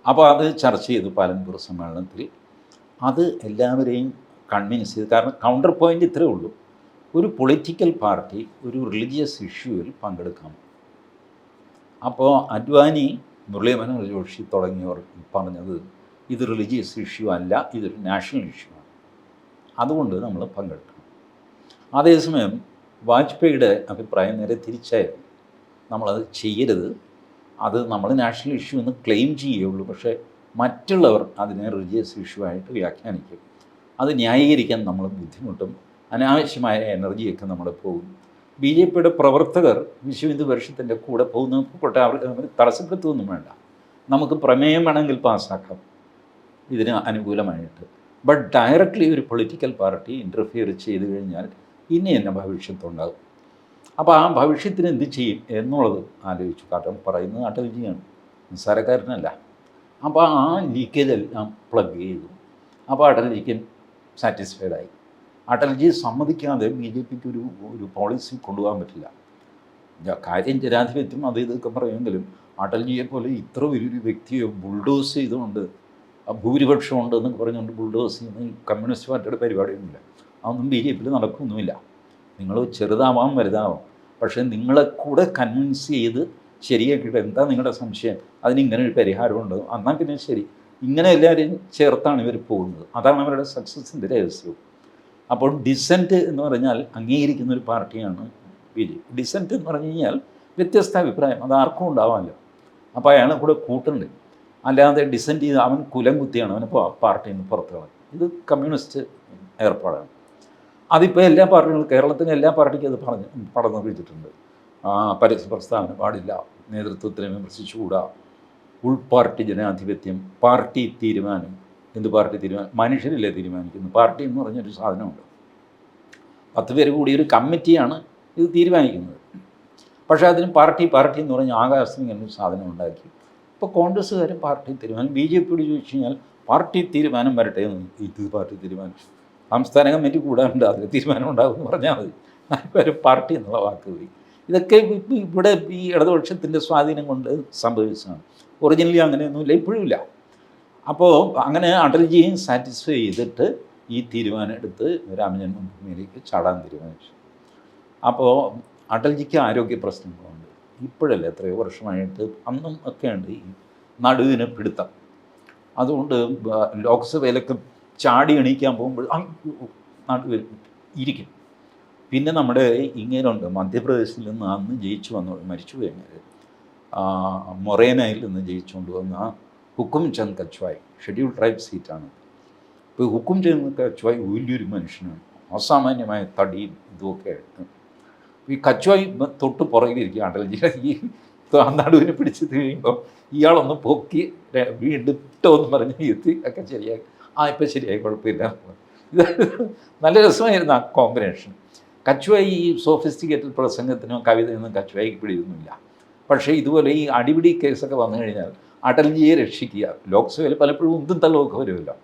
അപ്പോൾ അത് ചർച്ച ചെയ്തു പാലൻപൂർ സമ്മേളനത്തിൽ. അത് എല്ലാവരെയും കൺവിൻസ് ചെയ്തു. കാരണം കൗണ്ടർ പോയിൻ്റ് ഇത്രയേ ഉള്ളൂ, ഒരു പൊളിറ്റിക്കൽ പാർട്ടി ഒരു റിലീജിയസ് ഇഷ്യൂവിൽ പങ്കെടുക്കാം. അപ്പോൾ അദ്വാനി, മുരളി മനോഹർ ജോഷി തുടങ്ങിയവർ പറഞ്ഞത് ഇത് റിലീജിയസ് ഇഷ്യൂ അല്ല, ഇതൊരു നാഷണൽ ഇഷ്യൂ ആണ്, അതുകൊണ്ട് നമ്മൾ പങ്കെടുക്കണം. അതേസമയം വാജ്പേയിയുടെ അഭിപ്രായം നേരെ തിരിച്ചായിരുന്നു. നമ്മളത് ചെയ്യരുത്, അത് നമ്മൾ നാഷണൽ ഇഷ്യൂ എന്ന് ക്ലെയിം ചെയ്യുകയുള്ളൂ, പക്ഷേ മറ്റുള്ളവർ അതിനെ റിലീജിയസ് ഇഷ്യൂ ആയിട്ട് വ്യാഖ്യാനിക്കും. അത് ന്യായീകരിക്കാൻ നമ്മൾ ബുദ്ധിമുട്ടും, അനാവശ്യമായ എനർജിയൊക്കെ നമ്മൾ പോകും. BJPയുടെ പ്രവർത്തകർ വിശ്വ ഹിന്ദു പരിഷത്തിൻ്റെ കൂടെ പോകുന്ന പോട്ടെ, അവർ തടസ്സപ്പെടുത്തുകയൊന്നും വേണ്ട. നമുക്ക് പ്രമേയം വേണമെങ്കിൽ പാസ്സാക്കാം ഇതിന് അനുകൂലമായിട്ട്. ബട്ട് ഡയറക്റ്റ്ലി ഒരു പൊളിറ്റിക്കൽ പാർട്ടി ഇൻ്റർഫിയർ ചെയ്ത് കഴിഞ്ഞാൽ ഇനി എന്നെ ഭവിഷ്യത്തുണ്ടാകും. അപ്പോൾ ആ ഭവിഷ്യത്തിന് എന്ത് ചെയ്യും എന്നുള്ളത് ആലോചിച്ചു. കാരണം പറയുന്നത് അടൽജിയാണ്, നിസ്സാരക്കാരനല്ല. അപ്പോൾ ആ ലീക്കേജ് എല്ലാം പ്ലഗ് ചെയ്തു. അപ്പോൾ അടൽജിക്ക് സാറ്റിസ്ഫൈഡായി. അടൽജി സമ്മതിക്കാതെ ബി ജെ പിക്ക് ഒരു പോളിസി കൊണ്ടുപോകാൻ പറ്റില്ല. കാര്യം ജനാധിപത്യം അത് ഇതൊക്കെ പറയുമെങ്കിലും അടൽജിയെ പോലെ ഇത്ര വലിയൊരു വ്യക്തിയെ ബുൾഡോസ് ചെയ്തുകൊണ്ട് ഭൂരിപക്ഷം ഉണ്ട് എന്നൊക്കെ പറഞ്ഞുകൊണ്ട് ബുൾഡോസ് ചെയ്യുന്ന കമ്മ്യൂണിസ്റ്റ് പാർട്ടിയുടെ പരിപാടിയൊന്നുമില്ല. അതൊന്നും ബി ജെ പിയിൽ നടക്കുമൊന്നുമില്ല. നിങ്ങൾ ചെറുതാവാം വലുതാവാം, പക്ഷേ നിങ്ങളെ കൂടെ കൺവിൻസ് ചെയ്ത് ശരിയാക്കിയിട്ട് എന്താ നിങ്ങളുടെ സംശയം, അതിന് ഇങ്ങനെ ഒരു പരിഹാരമുണ്ട്, എന്നാൽ പിന്നെ ശരി, ഇങ്ങനെ എല്ലാവരെയും ചേർത്താണ് ഇവർ പോകുന്നത്. അതാണ് അവരുടെ സക്സസിൻ്റെ രഹസ്യവും. അപ്പോൾ ഡിസെൻറ്റ് എന്ന് പറഞ്ഞാൽ അംഗീകരിക്കുന്ന ഒരു പാർട്ടിയാണ് ബി ജെ പി. ഡിസെൻറ്റ് എന്ന് പറഞ്ഞു കഴിഞ്ഞാൽ വ്യത്യസ്ത അഭിപ്രായം, അത് ആർക്കും ഉണ്ടാവാമല്ലോ. അപ്പോൾ അയാളെ കൂടെ കൂട്ടുണ്ട്. അല്ലാതെ ഡിസെൻറ്റ് ചെയ്ത് അവൻ കുലം കുത്തിയാണ് അവനെ പാർട്ടിയിൽ നിന്ന് പുറത്ത് കളയും. ഇത് കമ്മ്യൂണിസ്റ്റ് ഏർപ്പാടാണ്. അതിപ്പോൾ എല്ലാ പാർട്ടികളും, കേരളത്തിലെ എല്ലാ പാർട്ടിക്കും അത് പടർന്നു പിടിച്ചിട്ടുണ്ട്. പരസ്യ പ്രസ്താവന പാടില്ല, നേതൃത്വത്തിനെ വിമർശിച്ചുകൂടാ, ഉൾപാർട്ടി ജനാധിപത്യം, പാർട്ടി തീരുമാനം. എന്ത് പാർട്ടി തീരുമാനം? മനുഷ്യരില്ലേ തീരുമാനിക്കുന്നു. പാർട്ടി എന്ന് പറഞ്ഞൊരു സാധനമുണ്ട്. 10 പേര് കൂടി ഒരു കമ്മിറ്റിയാണ് ഇത് തീരുമാനിക്കുന്നത്. പക്ഷേ അതിന് പാർട്ടി എന്ന് പറഞ്ഞ ആകാശത്തിന് ഇങ്ങനെ ഒരു സാധനം ഉണ്ടാക്കി. ഇപ്പോൾ കോൺഗ്രസ്സുകാരും പാർട്ടി തീരുമാനം, ബി ജെ പിയോട് ചോദിച്ചു കഴിഞ്ഞാൽ പാർട്ടി തീരുമാനം വരട്ടെ എന്ന്. ഇത് പാർട്ടി തീരുമാനം, സംസ്ഥാന കമ്മിറ്റി കൂടാറുണ്ട്, അതിൽ തീരുമാനം ഉണ്ടാകും എന്ന് പറഞ്ഞാൽ മതി. അതിപ്പോൾ പാർട്ടി എന്നുള്ള വാക്ക് പോയി. ഇതൊക്കെ ഇപ്പോൾ ഇവിടെ ഈ ഇടതുപക്ഷത്തിൻ്റെ സ്വാധീനം കൊണ്ട് സംഭവിച്ചതാണ്. ഒറിജിനലി അങ്ങനെയൊന്നുമില്ല, ഇപ്പോഴും ഇല്ല. അപ്പോൾ അങ്ങനെ അടൽജിയെ സാറ്റിസ്ഫൈ ചെയ്തിട്ട് ഈ തീരുമാനം എടുത്ത് രാമജന്മഭൂമിയിലേക്ക് ചാടാൻ തീരുമാനിച്ചു. അപ്പോൾ അടൽജിക്ക് ആരോഗ്യ പ്രശ്നങ്ങളുണ്ട്. ഇപ്പോഴല്ല, എത്രയോ വർഷമായിട്ട്, അന്നും ഒക്കെ ഉണ്ട് ഈ നടുവിന് പിടുത്തം. അതുകൊണ്ട് ലോക്സഭയിലൊക്കെ ചാടി എണീക്കാൻ പോകുമ്പോൾ നടുവിൽ ഇരിക്കും. പിന്നെ നമ്മുടെ ഇങ്ങനെയുണ്ട്, മധ്യപ്രദേശിൽ നിന്ന് അന്ന് ജയിച്ചു വന്നു, മരിച്ചു കഴിഞ്ഞാൽ മൊറേനയിൽ നിന്ന് ജയിച്ചുകൊണ്ട് വന്ന ഹുക്കും ചന്ദ് കച്വായ്, ഷെഡ്യൂൾ ട്രൈബ് സീറ്റാണ്. ഇപ്പോൾ ഹുക്കും ചന്ദ് കച്വായ് വലിയൊരു മനുഷ്യനാണ്, അസാമാന്യമായ തടിയും ഇതുമൊക്കെ ആയിട്ട്. ഈ കച്വായ് തൊട്ട് പുറകിലിരിക്കുക അടൽജിയുടെ ഈ നടുവിനെ പിടിച്ച് കഴിയുമ്പോൾ ഇയാളൊന്ന് പൊക്കി വീണ്ടും ഇട്ടോന്ന് പറഞ്ഞ് എത്തി ഒക്കെ ശരിയാക്കി. ഇപ്പം ശരിയായി, കുഴപ്പമില്ല. ഇത് നല്ല രസമായിരുന്നു ആ കോമ്പിനേഷൻ. കച്വായ് ഈ സോഫിസ്റ്റിക്കേറ്റഡ് പ്രസംഗത്തിനോ കവിതയൊന്നും കച്വായിക്ക് പിടിയൊന്നുമില്ല. പക്ഷേ ഇതുപോലെ ഈ അടിപിടി കേസൊക്കെ വന്നു കഴിഞ്ഞാൽ അടൽജിയെ രക്ഷിക്കുക. ലോക്സഭയിൽ പലപ്പോഴും ഉന്തും തള്ളമൊക്കെ വരുമല്ലോ.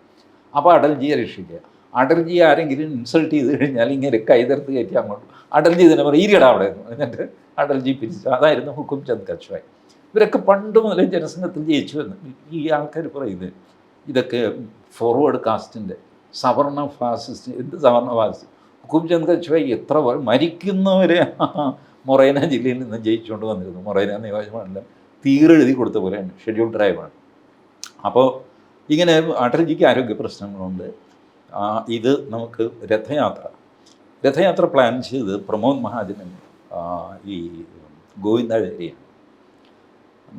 അപ്പോൾ അടൽജിയെ രക്ഷിക്കുക. അടൽജിയെ ആരെങ്കിലും ഇൻസൾട്ട് ചെയ്ത് കഴിഞ്ഞാൽ ഇങ്ങനെ കൈതർത്ത് കയറ്റി അങ്ങോട്ട് അടൽജി ഇതിനെ പറയും ഇരിയടാ അവിടെ നിന്ന്. എന്നിട്ട് അടൽജി പിരിച്ചു. അതായിരുന്നു ഹുക്കും ചന്ദ് കച്വായ്. ഇവരൊക്കെ പണ്ട് മുതലേ ജനസംഘത്തിൽ ജയിച്ചു വന്നു. ഈ ആൾക്കാർ പറയുന്നത് ഇതൊക്കെ ഫോർവേഡ് കാസ്റ്റിൻ്റെ സവർണ ഫാസിസ്റ്റ്. എന്ത് സവർണ ഫാസിസ്റ്റ്? ഹുക്കും ചന്ദ് കച്വായ് എത്ര മരിക്കുന്നവരെ മൊറേന ജില്ലയിൽ നിന്ന് ജയിച്ചുകൊണ്ട് വന്നിരുന്നു. മൊറേന നിയോജകമണ്ഡലം തീരെഴുതി കൊടുത്ത പോലെയാണ്, ഷെഡ്യൂൾ ട്രൈബാണ്. അപ്പോൾ ഇങ്ങനെ അടൽജിക്ക് ആരോഗ്യ പ്രശ്നങ്ങളുണ്ട്. ഇത് നമുക്ക് രഥയാത്ര പ്ലാൻ ചെയ്ത് പ്രമോദ് മഹാജനും ഈ ഗോവിന്ദാചാര്യയാണ്.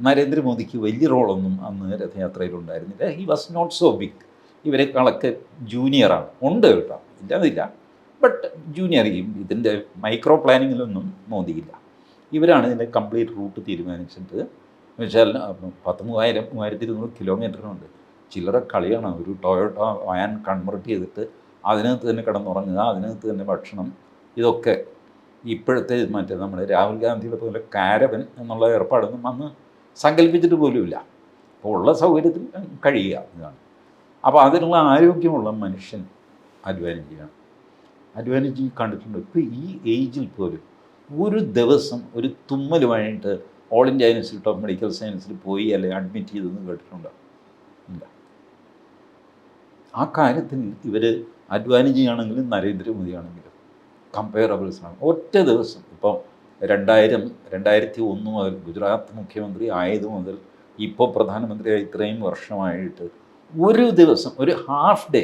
നരേന്ദ്രമോദിക്ക് വലിയ റോളൊന്നും അന്ന് രഥയാത്രയിലുണ്ടായിരുന്നില്ല. He was not so big. ഇവരെക്കാളൊക്കെ ജൂനിയറാണ്. ഉണ്ട് കേട്ടോ, ഇല്ലാതില്ല, ബട്ട് ജൂനിയർ. ഇതിൻ്റെ മൈക്രോ പ്ലാനിങ്ങിലൊന്നും മോദിയില്ല. ഇവരാണ് ഇതിൻ്റെ കംപ്ലീറ്റ് റൂട്ട് തീരുമാനിച്ചിട്ട്. എന്ന് വെച്ചാൽ 10,000-3,200 കിലോമീറ്ററിനുണ്ട്. ചില്ലറ കളിയാണ്. ഒരു ടൊയോട്ട വാൻ കൺവെർട്ട് ചെയ്തിട്ട് അതിനകത്ത് തന്നെ കിടന്നുറങ്ങുക, അതിനകത്ത് തന്നെ ഭക്ഷണം, ഇതൊക്കെ ഇപ്പോഴത്തെ മറ്റേ നമ്മുടെ രാഹുൽ ഗാന്ധിയുടെ പോലെ കാരവൻ എന്നുള്ള ഏർപ്പാടൊന്നും അന്ന് സങ്കല്പിച്ചിട്ട് പോലുമില്ല. അപ്പോൾ ഉള്ള സൗകര്യത്തിൽ കഴിയുക ഇതാണ്. അപ്പോൾ അതിനുള്ള ആരോഗ്യമുള്ള മനുഷ്യൻ അഡ്വാനിറ്റിയാണ്. അഡ്വാനിറ്റി കണ്ടിട്ടുണ്ട്. ഇപ്പോൾ ഈ ഏജിൽ പോലും ഒരു ദിവസം ഒരു തുമ്മലുമായിട്ട് All India Institute of Medical സയൻസിൽ പോയി അല്ലെങ്കിൽ അഡ്മിറ്റ് ചെയ്തെന്ന് കേട്ടിട്ടുണ്ടോ? ഇല്ല. ആ കാര്യത്തിൽ ഇവർ അഡ്വാനിജിയാണെങ്കിലും നരേന്ദ്രമോദിയാണെങ്കിലും കമ്പയറബിൾസാണ്. ഒറ്റ ദിവസം ഇപ്പോൾ 2001 മുതൽ ഗുജറാത്ത് മുഖ്യമന്ത്രി ആയത് മുതൽ ഇപ്പോൾ പ്രധാനമന്ത്രിയായി ഇത്രയും വർഷമായിട്ട് ഒരു ദിവസം ഒരു half day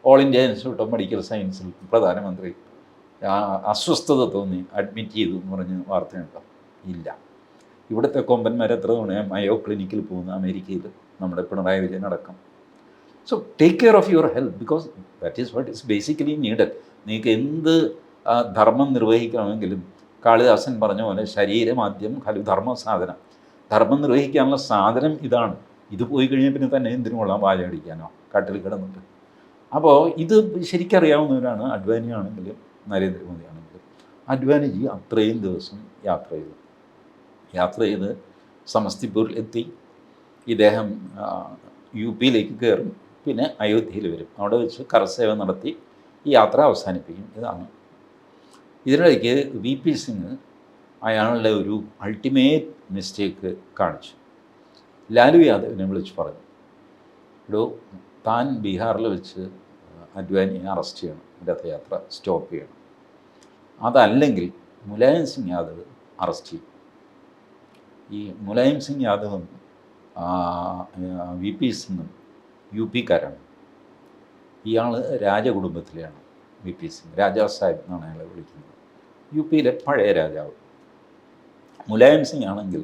all India Institute of Medical സയൻസിൽ പ്രധാനമന്ത്രി അസ്വസ്ഥത തോന്നി അഡ്മിറ്റ് ചെയ്തു എന്ന് പറഞ്ഞ് വാർത്തയുണ്ടോ? ഇല്ല. ഇവിടുത്തെ കൊമ്പന്മാർ എത്ര തവണ മയോ ക്ലിനിക്കിൽ പോകുന്ന അമേരിക്കയിൽ, നമ്മുടെ പിണറായി വിജയൻ അടക്കം. So take care of your health, because that is what is basically needed. നിങ്ങൾക്ക് എന്ത് ധർമ്മം നിർവഹിക്കണമെങ്കിലും കാളിദാസൻ പറഞ്ഞ പോലെ ശരീരമാദ്യം ഖലു ധർമ്മ സാധനം. ധർമ്മം നിർവഹിക്കാനുള്ള സാധനം ഇതാണ്. ഇത് പോയി കഴിഞ്ഞാൽ പിന്നെ തന്നെ എന്തിനു കൊള്ളാം വാചകം അടിക്കാനോ കട്ടിൽ കിടന്നിട്ട്. അപ്പോൾ ഇത് ശരിക്കറിയാവുന്നവരാണ് അഡ്വാനിയാണെങ്കിലും നരേന്ദ്രമോദി ആണെങ്കിലും. അഡ്വാനിജി അത്രയും ദിവസം യാത്ര ചെയ്ത് സമസ്തിപൂരിൽ എത്തി. ഇദ്ദേഹം യു പിയിലേക്ക് കയറും, പിന്നെ അയോധ്യയിൽ വരും. അവിടെ വെച്ച് കരസേവ നടത്തി ഈ യാത്ര അവസാനിപ്പിക്കും. ഇതാണ്. ഇതിനിടയ്ക്ക് വി പി സിംഗ് അയാളുടെ ഒരു അൾട്ടിമേറ്റ് മിസ്റ്റേക്ക് കാണിച്ചു. ലാലു യാദവിനെ വിളിച്ച് പറഞ്ഞു, എടോ താൻ ബീഹാറിൽ വെച്ച് അഡ്വാനിയെ അറസ്റ്റ് ചെയ്യണം, രഥയാത്ര സ്റ്റോപ്പ് ചെയ്യണം. അതല്ലെങ്കിൽ മുലായം സിംഗ് യാദവ് അറസ്റ്റ് ചെയ്യും. ഈ മുലായം സിംഗ് യാദവും വി പി സിംഗും യു പിക്കാരാണ്. ഇയാൾ രാജകുടുംബത്തിലെയാണ്. വി പി സിംഗ് രാജാ സാഹിബ് എന്നാണ് അയാളെ വിളിക്കുന്നത്. യു പിയിലെ പഴയ രാജാവ്. മുലായം സിംഗ് ആണെങ്കിൽ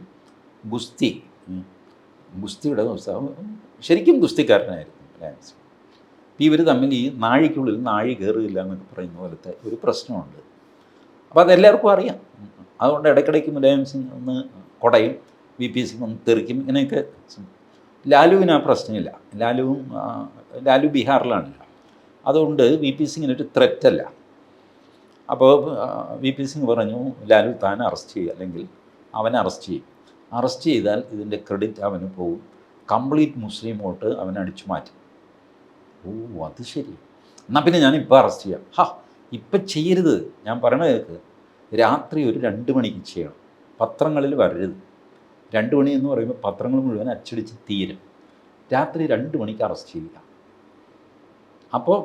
ഗുസ്തിയുടെ ശരിക്കും ഗുസ്തിക്കാരനായിരുന്നു മുലായം സിംഗ്. ഇവർ തമ്മിൽ ഈ നാഴിക്കുള്ളിൽ നാഴി കയറിയില്ല എന്നൊക്കെ പറയുന്ന പോലത്തെ ഒരു പ്രശ്നമുണ്ട്. അപ്പോൾ അതെല്ലാവർക്കും അറിയാം. അതുകൊണ്ട് ഇടയ്ക്കിടയ്ക്ക് മുലായം സിംഗ് ഒന്ന് കൊടയും, വി പി സിംഗ് ഒന്ന് തെറിക്കും, ഇങ്ങനെയൊക്കെ. ലാലുവിന് ആ പ്രശ്നമില്ല. ലാലു ബീഹാറിലാണല്ലോ. അതുകൊണ്ട് വി പി സിംഗിനൊരു ത്രെറ്റല്ല. അപ്പോൾ വി പി സിംഗ് പറഞ്ഞു, ലാലു താൻ അറസ്റ്റ് ചെയ്യുക, അല്ലെങ്കിൽ അവനെ അറസ്റ്റ് ചെയ്യും. അറസ്റ്റ് ചെയ്താൽ ഇതിൻ്റെ ക്രെഡിറ്റ് അവന് പോകും. കംപ്ലീറ്റ് മുസ്ലിം വോട്ട് അവൻ അടിച്ചു മാറ്റും. ഓ, അത് ശരി, എന്നാൽ പിന്നെ ഞാൻ ഇപ്പോൾ അറസ്റ്റ് ചെയ്യാം. ഇപ്പം ചെയ്യരുത്, ഞാൻ പറയണ കേൾക്ക്. രാത്രി ഒരു 2 മണിക്ക് ചെയ്യണം. പത്രങ്ങളിൽ വരരുത്. 2 മണി എന്ന് പറയുമ്പോൾ പത്രങ്ങൾ മുഴുവൻ അച്ചടിച്ച് തീരും. രാത്രി 2 മണിക്ക് അറസ്റ്റ് ചെയ്യുക. അപ്പോൾ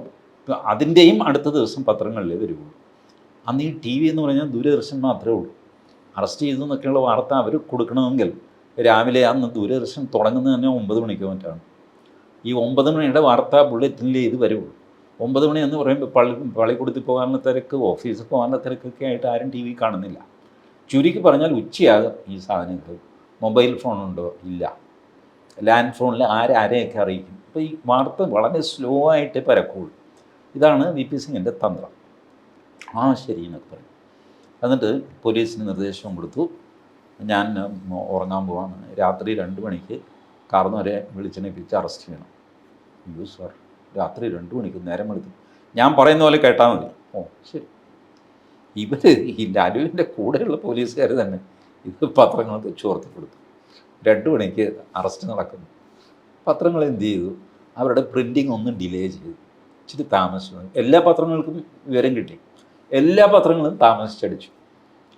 അതിൻ്റെയും അടുത്ത ദിവസം പത്രങ്ങളിലേ വരുള്ളൂ. അന്ന് ഈ ടി വി എന്ന് പറഞ്ഞാൽ ദൂരദർശൻ മാത്രമേ ഉള്ളൂ. അറസ്റ്റ് ചെയ്തു എന്നൊക്കെയുള്ള വാർത്ത അവർ കൊടുക്കണമെങ്കിൽ രാവിലെ അന്ന് ദൂരദർശൻ തുടങ്ങുന്നത് തന്നെ 9 മണിക്ക് മറ്റാണ്. ഈ 9 മണിയുടെ വാർത്താ ബുള്ളറ്റിനിൽ ഇത് വരുള്ളൂ. 9 മണി എന്ന് പറയുമ്പോൾ പള്ളിക്കൂടത്തിൽ പോകാനുള്ള തിരക്ക്, ഓഫീസിൽ പോകാനുള്ള തിരക്കൊക്കെ ആയിട്ട് ആരും ടി വി കാണുന്നില്ല. ചുരുക്കി പറഞ്ഞാൽ ഉച്ചയാകും ഈ സാധനങ്ങൾ. മൊബൈൽ ഫോണുണ്ടോ? ഇല്ല. ലാൻഡ് ഫോണിൽ ആരെയൊക്കെ അറിയിക്കും. അപ്പോൾ ഈ വാർത്ത വളരെ സ്ലോ ആയിട്ട് പരക്കുള്ളൂ. ഇതാണ് വി പി സിംഗിൻ്റെ തന്ത്രം. ശരി എന്നൊക്കെ പറയും. എന്നിട്ട് പോലീസിന് നിർദ്ദേശം കൊടുത്തു, ഞാൻ ഉറങ്ങാൻ പോവാണ്, രാത്രി 2 മണിക്ക് കാർന്നവരെ വിളിച്ചെണീപ്പിച്ച് അറസ്റ്റ് ചെയ്യണം. അയ്യോ സാർ, രാത്രി 2 മണിക്ക് നേരം എടുത്തു, ഞാൻ പറയുന്ന പോലെ കേട്ടാൽ മതി. ശരി. ഇവർ ഈ ലാലുവിൻ്റെ കൂടെയുള്ള പോലീസുകാർ തന്നെ ഇത് പത്രങ്ങൾക്ക് ചോർത്തി കൊടുത്തു. 2 മണിക്ക് അറസ്റ്റ് നടക്കുന്നു. പത്രങ്ങൾ എന്ത് ചെയ്തു? അവരുടെ പ്രിൻറ്റിങ് ഒന്ന് ഡിലേ ചെയ്തു, ഇച്ചിരി താമസിച്ചു. എല്ലാ പത്രങ്ങൾക്കും വിവരം കിട്ടി. എല്ലാ പത്രങ്ങളും താമസിച്ചടിച്ചു.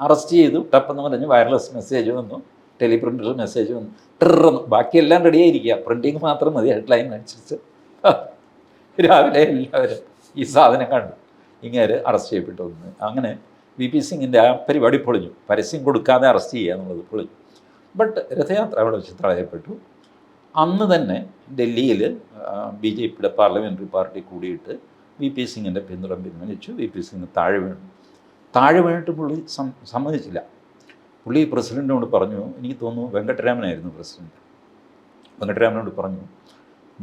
അറസ്റ്റ് ചെയ്തു, ടപ്പെന്ന് പറഞ്ഞ് വയർലെസ് മെസ്സേജ് വന്നു, ടെലിപ്രിൻ്റർ മെസ്സേജ് വന്നു, ടെറന്ന്. ബാക്കിയെല്ലാം റെഡിയായിരിക്കുക, പ്രിൻറ്റിങ് മാത്രം മതി. ഹെഡ്ലൈൻ അനുസരിച്ച് രാവിലെ എല്ലാവരും ഈ സാധനം കണ്ടു. ഇങ്ങനെ അറസ്റ്റ് ചെയ്യപ്പെട്ടു വന്നു. അങ്ങനെ വി പി സിംഗിൻ്റെ ആ പരിപാടി പൊളിഞ്ഞു. പരസ്യം കൊടുക്കാതെ അറസ്റ്റ് ചെയ്യുക എന്നുള്ളത് പൊളിഞ്ഞു. ബട്ട് രഥയാത്ര അവിടെ വെച്ച് തടയപ്പെട്ടു. അന്ന് തന്നെ ഡൽഹിയിൽ ബി ജെ പിയുടെ പാർലമെൻ്ററി പാർട്ടി കൂടിയിട്ട് വി പി സിംഗിൻ്റെ പിന്തുണ പിൻവലിച്ചു. വി പി സിംഗ് താഴെ വീണിട്ട് പുള്ളി സമ്മതിച്ചില്ല. പുള്ളി പ്രസിഡൻറ്റിനോട് പറഞ്ഞു, എനിക്ക് തോന്നുന്നു വെങ്കട്ടരാമനായിരുന്നു പ്രസിഡൻറ്റ്, വെങ്കട്ടരാമനോട് പറഞ്ഞു,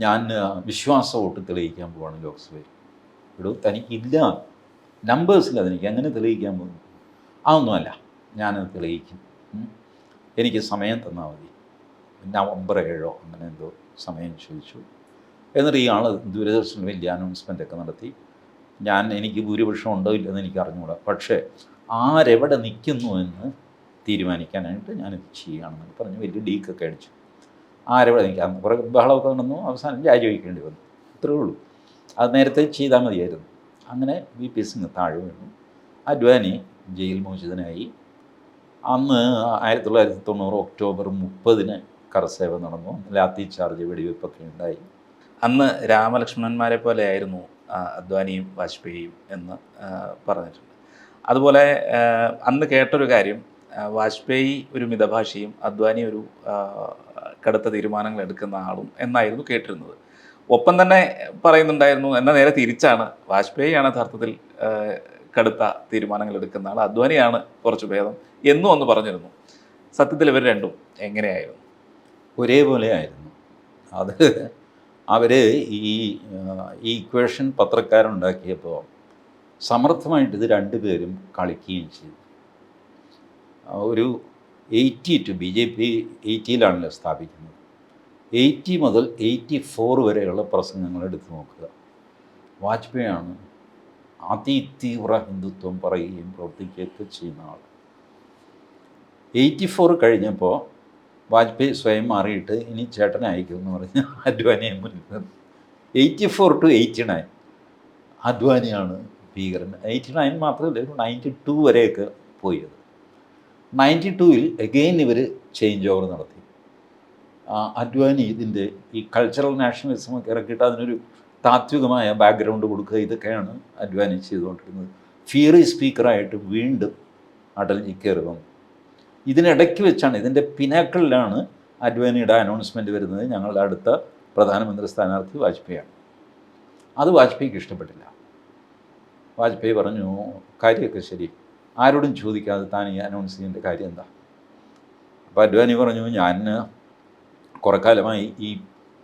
ഞാൻ വിശ്വാസ വോട്ട് തെളിയിക്കാൻ പോവാണ് ലോക്സഭയിൽ. തനിക്കില്ല, നമ്പേഴ്സില്ല, അതെനിക്ക് എങ്ങനെ തെളിയിക്കാൻ പോകുന്നു? അതൊന്നുമല്ല, ഞാനത് തെളിയിക്കും, എനിക്ക് സമയം തന്നാൽ മതി. നവംബർ 7 അങ്ങനെ എന്തോ സമയം ചോദിച്ചു. എന്നിട്ട് ഇയാൾ ദൂരദർശനിൽ വലിയ അനൗൺസ്മെൻ്റൊക്കെ നടത്തി. എനിക്ക് ഭൂരിപക്ഷം ഉണ്ടോ ഇല്ലെന്ന് എനിക്ക് അറിഞ്ഞുകൂടാ, പക്ഷേ ആരെവിടെ നിൽക്കുന്നു എന്ന് തീരുമാനിക്കാനായിട്ട് ഞാനിത് ചെയ്യുകയാണെന്ന് പറഞ്ഞ് വലിയ ഡീക്കൊക്കെ അടിച്ചു. ആരെവിടെ നിൽക്കുക, കുറേ ബഹളമൊക്കെ നടന്നു. അവസാനം രാജിവെക്കേണ്ടി വന്നു. ഇത്രയേ ഉള്ളൂ. അത് നേരത്തെ ചെയ്താൽ മതിയായിരുന്നു. അങ്ങനെ വി പി സിംഗ് താഴെ വീണു. അഡ്വാനി ജയിൽ മോചിതനായി. അന്ന് 1990 ഒക്ടോബർ 30 കരസേവ നടന്നു. ലാത്തി ചാർജ്, വെടിവെപ്പൊക്കെ ഉണ്ടായി. അന്ന് രാമലക്ഷ്മണന്മാരെ പോലെയായിരുന്നു അദ്വാനിയും വാജ്പേയിയും എന്ന് പറഞ്ഞിട്ടുണ്ട്. അതുപോലെ അന്ന് കേട്ടൊരു കാര്യം, വാജ്പേയി ഒരു മിതഭാഷിയും അദ്വാനി ഒരു കടുത്ത തീരുമാനങ്ങൾ എടുക്കുന്ന ആളും എന്നായിരുന്നു കേട്ടിരുന്നത്. ഒപ്പം തന്നെ പറയുന്നുണ്ടായിരുന്നു, എന്നാൽ നേരെ തിരിച്ചാണ്, വാജ്പേയിയാണ് യഥാർത്ഥത്തിൽ കടുത്ത തീരുമാനങ്ങൾ എടുക്കുന്ന ആൾ, അദ്വാനിയാണ് കുറച്ച് ഭേദം എന്നും ഒന്ന് പറഞ്ഞിരുന്നു. സത്യത്തിൽ ഇവർ രണ്ടും എങ്ങനെയായിരുന്നു? ഒരേപോലെ ആയിരുന്നു. അത് അവർ ഈ ഇക്വേഷൻ പത്രക്കാരുണ്ടാക്കിയപ്പോൾ സമർത്ഥമായിട്ട് ഇത് 2 പേരും കളിക്കുകയും ചെയ്തു. ഒരു BJP 80-ലാണല്ലോ സ്ഥാപിക്കുന്നത്. 80 മുതൽ 84 വരെയുള്ള പ്രസംഗങ്ങൾ എടുത്തു നോക്കുക. വാജ്പേയിയാണ് അതിതീവ്ര ഹിന്ദുത്വം പറയുകയും പ്രവർത്തിക്കുകയൊക്കെ ചെയ്യുന്ന ആൾ. 84 കഴിഞ്ഞപ്പോൾ വാജ്പേയി സ്വയം മാറിയിട്ട് ഇനി ചേട്ടനെ അയക്കുമെന്ന് പറഞ്ഞ് അദ്വാനിയെ മുന്നിൽ 84 to 89 അദ്വാനിയാണ് ഭീകരൻ. 89 മാത്രമല്ല, 92 വരെയൊക്കെ പോയത്. 92-ൽ എഗെയിൻ ഇവർ ചേഞ്ച് ഓവർ നടത്തി. അദ്വാനി ഇതിൻ്റെ ഈ കൾച്ചറൽ നാഷണലിസം ഒക്കെ ഇറക്കിയിട്ട് അതിനൊരു താത്വികമായ ബാക്ക്ഗ്രൗണ്ട് കൊടുക്കുക, ഇതൊക്കെയാണ് അദ്വാനി ചെയ്തുകൊണ്ടിരുന്നത്. ഫിയറി സ്പീക്കറായിട്ട് വീണ്ടും അടൽജി കയറി വന്നു. ഇതിനിടയ്ക്ക് വെച്ചാണ്, ഇതിൻ്റെ പിനാക്കളിലാണ് അദ്വാനിയുടെ അനൗൺസ്മെൻറ്റ് വരുന്നത്, ഞങ്ങളുടെ അടുത്ത പ്രധാനമന്ത്രി സ്ഥാനാർത്ഥി വാജ്പേയിയാണ്. അത് വാജ്പേയിക്ക് ഇഷ്ടപ്പെട്ടില്ല. വാജ്പേയി പറഞ്ഞു, കാര്യമൊക്കെ ശരി, ആരോടും ചോദിക്കാതെ താൻ ഈ അനൗൺസ് ചെയ്യേണ്ട കാര്യം എന്താ? അപ്പോൾ അദ്വാനി പറഞ്ഞു, ഞാൻ കുറേ കാലമായി ഈ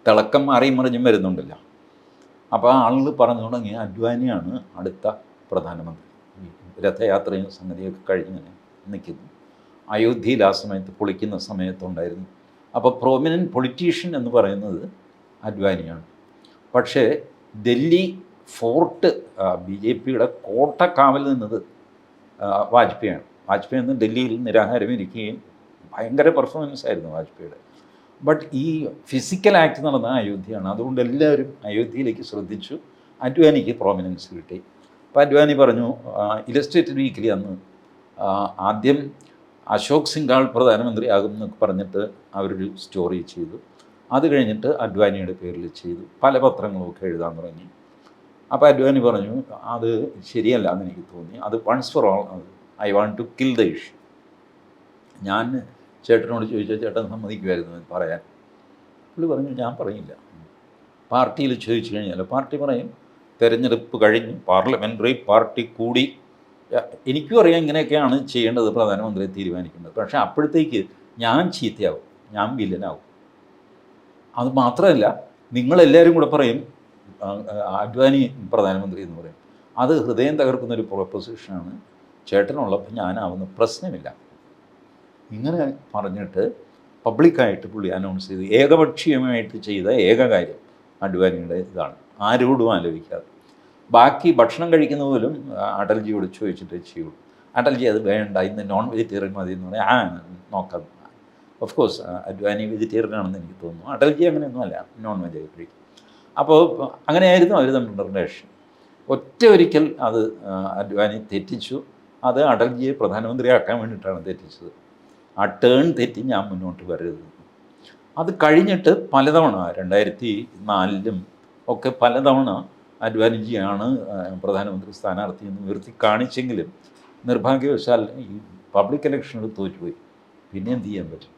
തിളക്കം മാറിയും മറിഞ്ഞും വരുന്നുണ്ടല്ലോ. അപ്പോൾ ആളുകൾ പറഞ്ഞു തുടങ്ങി അദ്വാനിയാണ് അടുത്ത പ്രധാനമന്ത്രി. രഥയാത്രയും സംഗതിയൊക്കെ കഴിഞ്ഞിങ്ങനെ നിൽക്കുന്നു. അയോധ്യയിൽ ആ സമയത്ത് പൊളിക്കുന്ന സമയത്തുണ്ടായിരുന്നു. അപ്പോൾ പ്രോമിനൻറ്റ് പൊളിറ്റീഷ്യൻ എന്ന് പറയുന്നത് അദ്വാനിയാണ്. പക്ഷേ ഡൽഹി ഫോർട്ട് BJPയുടെ കോട്ടക്കാവൽ നിന്നത് വാജ്പേയിയാണ്. വാജ്പേയി എന്ന് ഡൽഹിയിൽ നിരാഹാരം ഇരിക്കുകയും ഭയങ്കര പെർഫോമൻസ് ആയിരുന്നു വാജ്പേയിയുടെ. ബട്ട് ഈ ഫിസിക്കൽ ആക്ട് നടന്ന അയോധ്യയാണ്. അതുകൊണ്ട് എല്ലാവരും അയോധ്യയിലേക്ക് ശ്രദ്ധിച്ചു. അദ്വാനിക്ക് പ്രോമിനൻസ് കിട്ടി. അപ്പോൾ അദ്വാനി പറഞ്ഞു, ഇലസ്ട്രേറ്റഡ് വീക്കിലി അന്ന് ആദ്യം അശോക് സിംഗാൾ പ്രധാനമന്ത്രിയാകും എന്നൊക്കെ പറഞ്ഞിട്ട് അവരൊരു സ്റ്റോറി ചെയ്തു. അത് കഴിഞ്ഞിട്ട് അദ്വാനിയുടെ പേരിൽ ചെയ്തു. പല പത്രങ്ങളുമൊക്കെ എഴുതാൻ തുടങ്ങി. അപ്പോൾ അദ്വാനി പറഞ്ഞു, അത് ശരിയല്ല എന്ന് എനിക്ക് തോന്നി. അത് once for all, I want to kill the issue. ഞാൻ ചേട്ടനോട് ചോദിച്ചാൽ ചേട്ടൻ സമ്മതിക്കുമായിരുന്നു എന്ന് പറയാൻ. പുള്ളി പറഞ്ഞു, ഞാൻ പറയില്ല. പാർട്ടിയിൽ ചോദിച്ചു കഴിഞ്ഞാൽ പാർട്ടി പറയും, തെരഞ്ഞെടുപ്പ് കഴിഞ്ഞ് പാർലമെൻ്ററി പാർട്ടി കൂടി. എനിക്കും അറിയാം ഇങ്ങനെയൊക്കെയാണ് ചെയ്യേണ്ടത്, പ്രധാനമന്ത്രിയെ തീരുമാനിക്കേണ്ടത്. പക്ഷേ അപ്പോഴത്തേക്ക് ഞാൻ ചീത്തയാവും, ഞാൻ വില്ലനാവും. അത് മാത്രമല്ല, നിങ്ങളെല്ലാവരും കൂടെ പറയും അദ്വാനി പ്രധാനമന്ത്രി എന്ന് പറയും. അത് ഹൃദയം തകർക്കുന്നൊരു പ്രൊപ്പോസിഷനാണ്. ചേട്ടനുള്ളപ്പോൾ ഞാനാവുന്ന പ്രശ്നമില്ല. ഇങ്ങനെ പറഞ്ഞിട്ട് പബ്ലിക്കായിട്ട് പുള്ളി അനൗൺസ് ചെയ്തു. ഏകപക്ഷീയമായിട്ട് ചെയ്ത ഏക കാര്യം അദ്വാനിയുടെ ഇതാണ്, ആരോടും ആലോചിക്കാതെ. ബാക്കി ഭക്ഷണം കഴിക്കുന്ന പോലും അടൽജിയോട് ചോദിച്ചിട്ടേ ചെയ്യുള്ളൂ. അടൽജി അത് വേണ്ട, ഇന്ന് നോൺ വെജിറ്റേറിയൻ മതി എന്ന് പറയാം. നോക്കാം. ഓഫ് കോഴ്സ് അദ്വാനി വെജിറ്റേറിയൻ ആണെന്ന് എനിക്ക് തോന്നുന്നു. അടൽജി അങ്ങനെയൊന്നുമല്ല, നോൺ വെജിറ്റേറിയൻ. അപ്പോൾ അങ്ങനെയായിരുന്നു അവർ തമ്മിലുള്ള റിലേഷൻ. ഒരിക്കൽ അത് അദ്വാനി തെറ്റിച്ചു. അത് അടൽജിയെ പ്രധാനമന്ത്രിയാക്കാൻ വേണ്ടിയിട്ടാണ് തെറ്റിച്ചത്. ആ ടേൺ തെറ്റി ഞാൻ മുന്നോട്ട് വരരുത്. അത് കഴിഞ്ഞിട്ട് പലതവണ 2004-ലും ഒക്കെ പലതവണ അദ്വാനിജിയാണ് പ്രധാനമന്ത്രി സ്ഥാനാർത്ഥി എന്ന് ഉയർത്തി കാണിച്ചെങ്കിലും നിർഭാഗ്യവശാൽ ഈ പബ്ലിക് ഇലക്ഷനിൽ തോറ്റുപോയി. പിന്നെ എന്ത് ചെയ്യാൻ പറ്റും?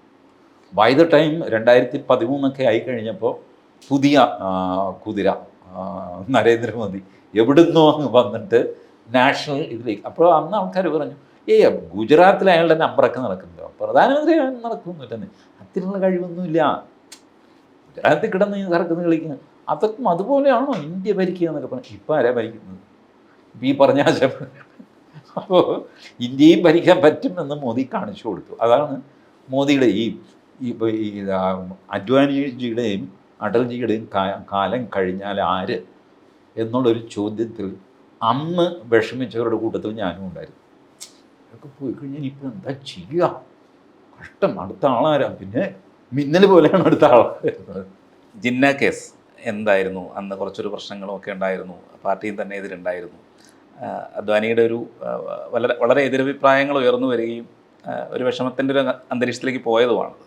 ബൈ ദ ടൈം 2013 ആയിക്കഴിഞ്ഞപ്പോൾ പുതിയ കുതിര നരേന്ദ്രമോദി എവിടുന്നോ അങ്ങ് വന്നിട്ട് നാഷണൽ ഇതിലേക്ക്. അപ്പോൾ അന്ന് ആൾക്കാർ പറഞ്ഞു, ഗുജറാത്തിൽ അയാളുടെ നമ്പറൊക്കെ നടക്കുന്നുണ്ടോ, പ്രധാനമന്ത്രി നടക്കുന്നില്ലെന്ന്. അതിനുള്ള കഴിവൊന്നുമില്ല. ഗുജറാത്തിൽ കിടന്ന് സർക്കുന്ന കളിക്കുക, അതൊക്കെ അതുപോലെയാണോ ഇന്ത്യ ഭരിക്കുക എന്നൊക്കെ പറഞ്ഞു. ഇപ്പം ആരാ ഭരിക്കുന്നത്? ഇപ്പം ഈ പറഞ്ഞ അപ്പോൾ ഇന്ത്യയും ഭരിക്കാൻ പറ്റുമെന്ന് മോദി കാണിച്ചു കൊടുത്തു. അതാണ് മോദിയുടെ ഈ അദ്വാനിജിയുടെയും അടൽജിയുടെയും കാലം കഴിഞ്ഞാൽ ആര് എന്നുള്ളൊരു ചോദ്യത്തിൽ അന്ന് വിഷമിച്ചവരുടെ കൂട്ടത്തിൽ ഞാനും ഉണ്ടായിരുന്നു. ഇതൊക്കെ പോയി കഴിഞ്ഞാൽ ഇപ്പം എന്താ ചെയ്യുക? കഷ്ടം. അടുത്ത ആളാരാ? പിന്നെ മിന്നൽ പോലെയാണ് അടുത്ത ആൾ. ജിന്ന കേസ് എന്തായിരുന്നു? അന്ന് കുറച്ചൊരു പ്രശ്നങ്ങളും ഒക്കെ ഉണ്ടായിരുന്നു. പാർട്ടിയും തന്നെ എതിരുണ്ടായിരുന്നു. അദ്വാനിയുടെ ഒരു വളരെ എതിരഭിപ്രായങ്ങൾ ഉയർന്നു വരികയും ഒരു വിഷമത്തിൻ്റെ ഒരു അന്തരീക്ഷത്തിലേക്ക് പോയതുമാണ്.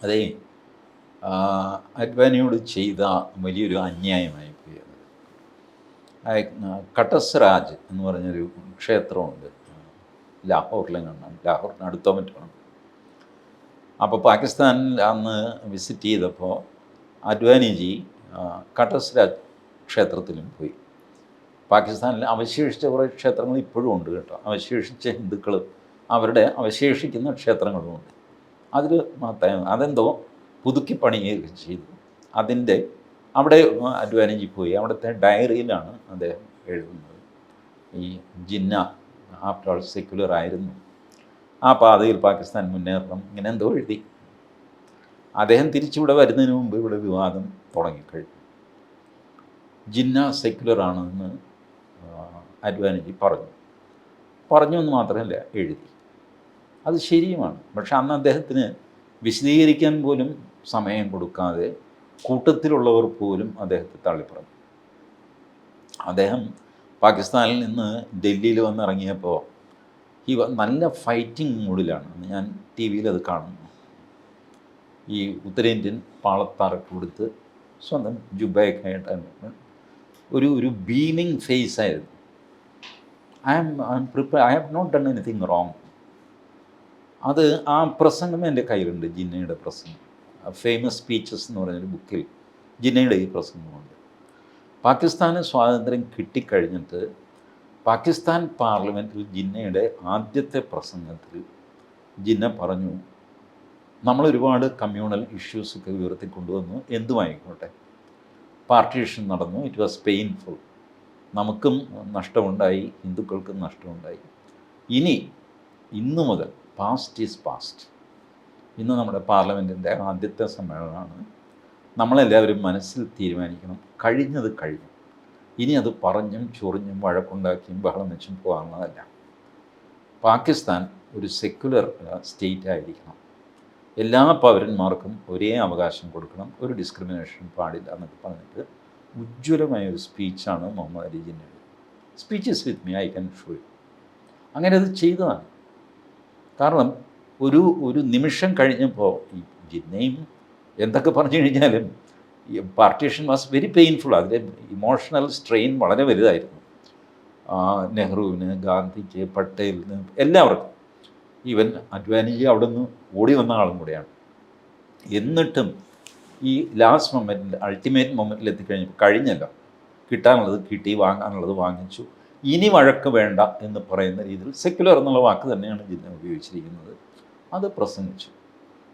അതെ, അദ്വാനിയോട് ചെയ്ത വലിയൊരു അന്യായമായി പോയി. കട്ടസ്രാജ് എന്ന് പറഞ്ഞൊരു ക്ഷേത്രമുണ്ട് ലാഹോറിലെങ്ങാണ്, ലാഹോറിന് അടുത്തോ മറ്റാണ്. അപ്പോൾ പാകിസ്ഥാനിൽ അന്ന് വിസിറ്റ് ചെയ്തപ്പോൾ അദ്വാനിജി കട്ടസ്രാജ് ക്ഷേത്രത്തിലും പോയി. പാകിസ്ഥാനിൽ അവശേഷിച്ച കുറേ ക്ഷേത്രങ്ങൾ ഇപ്പോഴും ഉണ്ട് കേട്ടോ. അവശേഷിച്ച ഹിന്ദുക്കൾ അവരുടെ അവശേഷിക്കുന്ന ക്ഷേത്രങ്ങളുമുണ്ട്. അതിൽ അതെന്തോ പുതുക്കി പണിയുകയൊക്കെ ചെയ്തു. അതിൻ്റെ അവിടെ അദ്വാനിജി പോയി. അവിടുത്തെ ഡയറിയിലാണ് അദ്ദേഹം എഴുതുന്നത്. ഈ ജിന്ന ആഫ്റ്റർ ഓൾ സെക്യുലർ ആയിരുന്നു. ആ പാതയിൽ പാകിസ്ഥാൻ മുന്നേറണം, ഇങ്ങനെ എന്തോ എഴുതി. അദ്ദേഹം തിരിച്ചിവിടെ വരുന്നതിന് മുമ്പ് ഇവിടെ വിവാദം തുടങ്ങിക്കഴിഞ്ഞു. ജിന്ന സെക്യുലർ ആണെന്ന് അഡ്വാനിജി പറഞ്ഞു എന്ന് മാത്രമല്ല എഴുതി. അത് ശരിയുമാണ്. പക്ഷെ അന്ന് അദ്ദേഹത്തിന് വിശദീകരിക്കാൻ പോലും സമയം കൊടുക്കാതെ കൂട്ടത്തിലുള്ളവർ പോലും അദ്ദേഹത്തെ തള്ളിപ്പറഞ്ഞു. അദ്ദേഹം പാകിസ്ഥാനിൽ നിന്ന് ഡൽഹിയിൽ വന്നിറങ്ങിയപ്പോൾ നല്ല ഫൈറ്റിംഗ് മൂഡിലാണ്. ഞാൻ ടി വിയിൽ അത് കാണുന്നു. ഈ ഉത്തരേന്ത്യൻ പാളത്താറൊക്കെ കൊടുത്ത് സ്വന്തം ജുബയൊക്കെ ആയിട്ട് ഒരു ബീമിങ് ഫേസ് ആയിരുന്നു. I have not done anything wrong. അത് ആ പ്രസംഗം എൻ്റെ കയ്യിലുണ്ട്, ജിന്നയുടെ പ്രസംഗം. ഫേമസ് സ്പീച്ചസ് എന്ന് പറഞ്ഞൊരു ബുക്കിൽ ജിന്നയുടെ ഈ പ്രസംഗമുണ്ട്. പാകിസ്ഥാന് സ്വാതന്ത്ര്യം കിട്ടിക്കഴിഞ്ഞിട്ട് പാകിസ്ഥാൻ പാർലമെൻറ്റിൽ ജിന്നയുടെ ആദ്യത്തെ പ്രസംഗത്തിൽ ജിന്ന പറഞ്ഞു, നമ്മളൊരുപാട് കമ്മ്യൂണൽ ഇഷ്യൂസൊക്കെ ഉയർത്തിക്കൊണ്ടുവന്നു, എന്തുമായിക്കോട്ടെ, പാർട്ടീഷൻ നടന്നു, ഇറ്റ് വാസ് പെയിൻഫുൾ, നമുക്കും നഷ്ടമുണ്ടായി, ഹിന്ദുക്കൾക്കും നഷ്ടമുണ്ടായി. ഇന്നു മുതൽ പാസ്റ്റ് ഈസ് പാസ്റ്റ്. ഇന്ന് നമ്മുടെ പാർലമെൻറ്റിൻ്റെ ആദ്യത്തെ സമ്മേളനമാണ്. നമ്മളെല്ലാവരും മനസ്സിൽ തീരുമാനിക്കണം, കഴിഞ്ഞത് കഴിഞ്ഞു. ഇനി അത് പറഞ്ഞും ചൊറിഞ്ഞും വഴക്കുണ്ടാക്കിയും ബഹളം വെച്ചും പോകാവുന്നതല്ല. പാകിസ്ഥാൻ ഒരു സെക്യുലർ സ്റ്റേറ്റ് ആയിരിക്കണം. എല്ലാ പൗരന്മാർക്കും ഒരേ അവകാശം കൊടുക്കണം, ഒരു ഡിസ്ക്രിമിനേഷൻ പാടില്ല എന്നൊക്കെ പറഞ്ഞിട്ട് ഉജ്ജ്വലമായ ഒരു സ്പീച്ചാണ് മുഹമ്മദ് അലി ജിന്നയുടെ. Speech is with me, I can show you. അങ്ങനെ അത് ചെയ്തതാണ്. കാരണം ഒരു നിമിഷം കഴിഞ്ഞപ്പോൾ ഈ ജിന്നയും എന്തൊക്കെ പറഞ്ഞു കഴിഞ്ഞാലും ഈ പാർട്ടീഷൻ വാസ് വെരി പെയിൻഫുൾ. അതിലെ ഇമോഷണൽ സ്ട്രെയിൻ വളരെ വലുതായിരുന്നു. നെഹ്റുവിന്, ഗാന്ധിക്ക്, പട്ടേലിന്, എല്ലാവർക്കും. ഈവൻ അഡ്വാനിജി അവിടെ നിന്ന് ഓടി വന്ന ആളും കൂടെയാണ്. എന്നിട്ടും ഈ ലാസ്റ്റ് മൊമെൻറ്റിൽ, അൾട്ടിമേറ്റ് മൊമെൻറ്റിൽ എത്തിക്കഴിഞ്ഞപ്പോൾ കഴിഞ്ഞല്ലോ, കിട്ടാനുള്ളത് കിട്ടി, വാങ്ങാനുള്ളത് വാങ്ങിച്ചു, ഇനി വഴക്ക് വേണ്ട എന്ന് പറയുന്ന രീതിയിൽ സെക്യുലർ എന്നുള്ള വാക്ക് തന്നെയാണ് ജിന്ന ഉപയോഗിച്ചിരിക്കുന്നത്. അത് പ്രസംഗിച്ചു.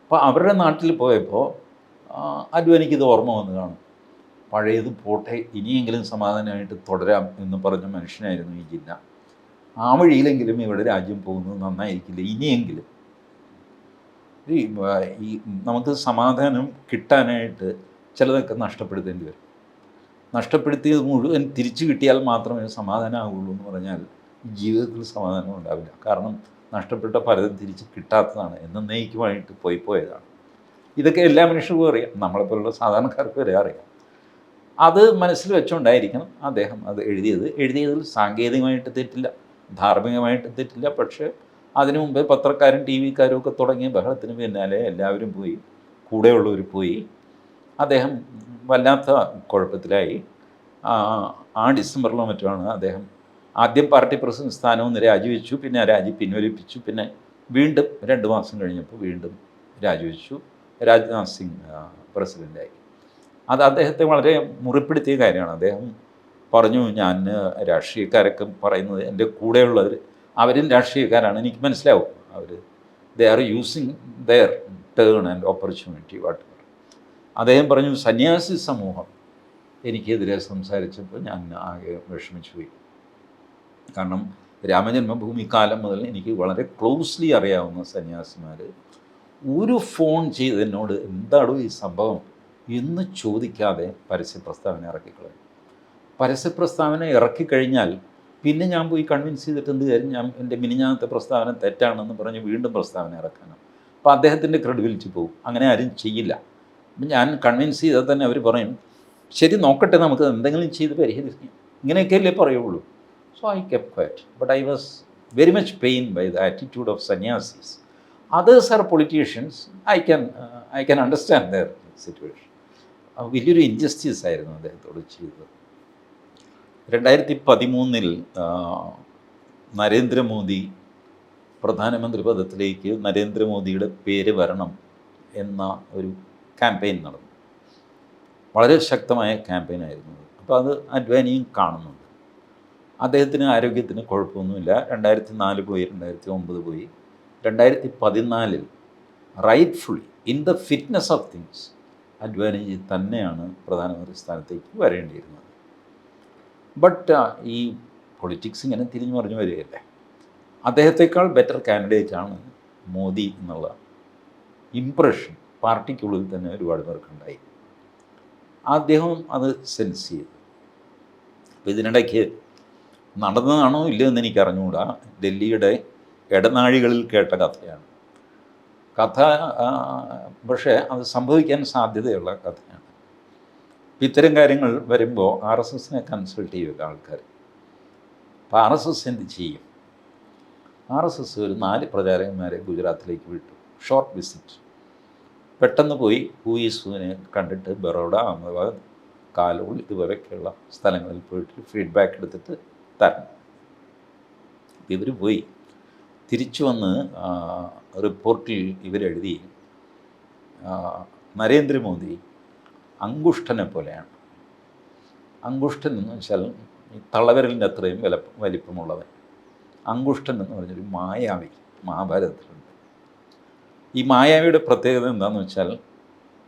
അപ്പോൾ അവരുടെ നാട്ടിൽ പോയപ്പോൾ അഡ്വാനിക്ക് ഇത് ഓർമ്മ വന്ന് കാണും. പഴയത് പോട്ടെ, ഇനിയെങ്കിലും സമാധാനമായിട്ട് തുടരാം എന്ന് പറഞ്ഞ മനുഷ്യനായിരുന്നു ഈ ജിന്ന. ആ വഴിയിലെങ്കിലും ഇവിടെ രാജ്യം പോകുന്നത് നന്നായിരിക്കില്ല, ഇനിയെങ്കിലും ഈ നമുക്ക് സമാധാനം കിട്ടാനായിട്ട് ചിലതൊക്കെ നഷ്ടപ്പെടുത്തേണ്ടി വരും. നഷ്ടപ്പെടുത്തിയത് മുഴുവൻ തിരിച്ചു കിട്ടിയാൽ മാത്രമേ സമാധാനമാകുള്ളൂ എന്ന് പറഞ്ഞാൽ ജീവിതത്തിൽ സമാധാനം ഉണ്ടാവില്ല. കാരണം നഷ്ടപ്പെട്ട പലതും തിരിച്ച് കിട്ടാത്തതാണ്, എന്നേക്കുമായിട്ട് പോയതാണ്. ഇതൊക്കെ എല്ലാ മനുഷ്യർക്കും അറിയാം, നമ്മളെപ്പോലുള്ള സാധാരണക്കാർക്ക് വരെ അറിയാം. അത് മനസ്സിൽ വെച്ചുകൊണ്ടായിരിക്കണം അദ്ദേഹം അത് എഴുതിയതിൽ സാങ്കേതികമായിട്ട് തെറ്റില്ല, ധാർമ്മികമായിട്ട് തെറ്റില്ല. പക്ഷേ അതിനു മുമ്പേ പത്രക്കാരും ടി വിക്കാരും ഒക്കെ തുടങ്ങിയ ബഹളത്തിന് പിന്നാലെ എല്ലാവരും പോയി, കൂടെയുള്ളവർ പോയി. അദ്ദേഹം വല്ലാത്ത കുഴപ്പത്തിലായി. ആ ഡിസംബറിലോ മറ്റുമാണ് അദ്ദേഹം ആദ്യം പാർട്ടി പ്രസിഡന്റ് സ്ഥാനവും രാജിവെച്ചു, പിന്നെ രാജി പിൻവലിപ്പിച്ചു, പിന്നെ വീണ്ടും 2 മാസം കഴിഞ്ഞപ്പോൾ വീണ്ടും രാജിവെച്ചു. രാജ്നാഥ് സിംഗ് പ്രസിഡൻ്റായി. അത് അദ്ദേഹത്തെ വളരെ മുറിപ്പെടുത്തിയ കാര്യമാണ്. അദ്ദേഹം പറഞ്ഞു, ഞാൻ രാഷ്ട്രീയക്കാരൊക്കെ പറയുന്നത് എൻ്റെ കൂടെയുള്ളവർ അവരും രാഷ്ട്രീയക്കാരാണ്, എനിക്ക് മനസ്സിലാവും, they are using there turn and opportunity what ever. അദ്ദേഹം പറഞ്ഞു, സന്യാസി സമൂഹം എനിക്കെതിരെ സംസാരിച്ചപ്പോൾ ഞാൻ ആകെ വിഷമിച്ചു പോയി. കാരണം രാമജന്മഭൂമി കാലം മുതൽ എനിക്ക് വളരെ ക്ലോസ്ലി അറിയാവുന്ന സന്യാസിമാർ ഒരു ഫോൺ ചെയ്ത് എന്നോട് എന്താണോ ഈ സംഭവം എന്ന് ചോദിക്കാതെ പരസ്യ പ്രസ്താവന ഇറക്കിക്കളയും. പരസ്യ പ്രസ്താവന ഇറക്കിക്കഴിഞ്ഞാൽ പിന്നെ ഞാൻ പോയി കൺവിൻസ് ചെയ്തിട്ട് എന്ത് കാര്യം, ഞാൻ എൻ്റെ മിനിഞ്ഞാന്നത്തെ പ്രസ്താവന തെറ്റാണെന്ന് പറഞ്ഞ് വീണ്ടും പ്രസ്താവന ഇറക്കാനാണ്. അപ്പോൾ അദ്ദേഹത്തിൻ്റെ ക്രെഡിബിലിറ്റി പോകും. അങ്ങനെ ആരും ചെയ്യില്ല. ഞാൻ കൺവിൻസ് ചെയ്താൽ തന്നെ അവർ പറയും, ശരി നോക്കട്ടെ, നമുക്ക് എന്തെങ്കിലും ചെയ്ത് പരിഹരിക്കാം, ഇങ്ങനെയൊക്കെയല്ലേ പറയുള്ളൂ. So I kept quiet. But I was very much pain by the attitude of sanyasis. Others are politicians, I can understand their situation. വലിയൊരു ഇൻജസ്റ്റിസ് ആയിരുന്നു അദ്ദേഹത്തോട് ചെയ്തത്. 2013 നരേന്ദ്രമോദി പ്രധാനമന്ത്രി പദത്തിലേക്ക് നരേന്ദ്രമോദിയുടെ പേര് വരണം എന്ന ഒരു ക്യാമ്പയിൻ നടന്നു. വളരെ ശക്തമായ ക്യാമ്പയിനായിരുന്നു. അപ്പോൾ അത് അഡ്വാനിയും കാണുന്നുണ്ട്. അദ്ദേഹത്തിന് ആരോഗ്യത്തിന് കുഴപ്പമൊന്നുമില്ല. 2004 പോയി, 2009 പോയി. 2014 rightfully in the fitness of things Advaniji തന്നെയാണ് പ്രധാനമന്ത്രി സ്ഥാനത്തേക്ക് വരേണ്ടിയിരുന്നത്. ബട്ട് ഈ പൊളിറ്റിക്സ് ഇങ്ങനെ തിരിഞ്ഞു പറഞ്ഞു വരികയല്ലേ. അദ്ദേഹത്തെക്കാൾ ബെറ്റർ കാൻഡിഡേറ്റാണ് മോദി എന്നുള്ള ഇംപ്രഷൻ പാർട്ടിക്കുള്ളിൽ തന്നെ ഒരുപാട് പേർക്കുണ്ടായി. അദ്ദേഹം അത് സെൻസ് ചെയ്തു. അപ്പോൾ ഇതിനിടയ്ക്ക് നടന്നതാണോ ഇല്ലയോ എന്ന് എനിക്ക് അറിഞ്ഞുകൂടാ. ഡൽഹിയുടെ ഇടനാഴികളിൽ കേട്ട കഥയാണ്. കഥ പക്ഷേ അത് സംഭവിക്കാൻ സാധ്യതയുള്ള കഥയാണ്. ഇത്തരം കാര്യങ്ങൾ വരുമ്പോൾ RSSനെ കൺസൾട്ട് ചെയ്യുമല്ലോ ആൾക്കാർ. അപ്പോൾ RSS എന്ത് ചെയ്യും? RSS ഒരു 4 പ്രചാരകന്മാരെ ഗുജറാത്തിലേക്ക് വിട്ടു, ഷോർട്ട് വിസിറ്റ്. പെട്ടെന്ന് പോയി ഹൂയിസുവിനെ കണ്ടിട്ട് ബറോഡ, അഹമ്മദാബാദ്, കാലോൾ ഇതുപോലെയൊക്കെയുള്ള സ്ഥലങ്ങളിൽ പോയിട്ട് ഫീഡ്ബാക്ക് എടുത്തിട്ട് തരണം. ഇവർ പോയി തിരിച്ചു വന്ന് റിപ്പോർട്ടിൽ ഇവരെഴുതി, നരേന്ദ്രമോദി അങ്കുഷ്ഠനെ പോലെയാണ്. അങ്കുഷ്ഠൻ എന്ന് വെച്ചാൽ ഈ തള്ളവിരലിൻ്റെ അത്രയും വലിപ്പമുള്ളവൻ. അങ്കുഷ്ഠൻ എന്ന് പറഞ്ഞൊരു മായാവി മഹാഭാരതത്തിലുണ്ട്. ഈ മായാവിയുടെ പ്രത്യേകത എന്താണെന്ന് വെച്ചാൽ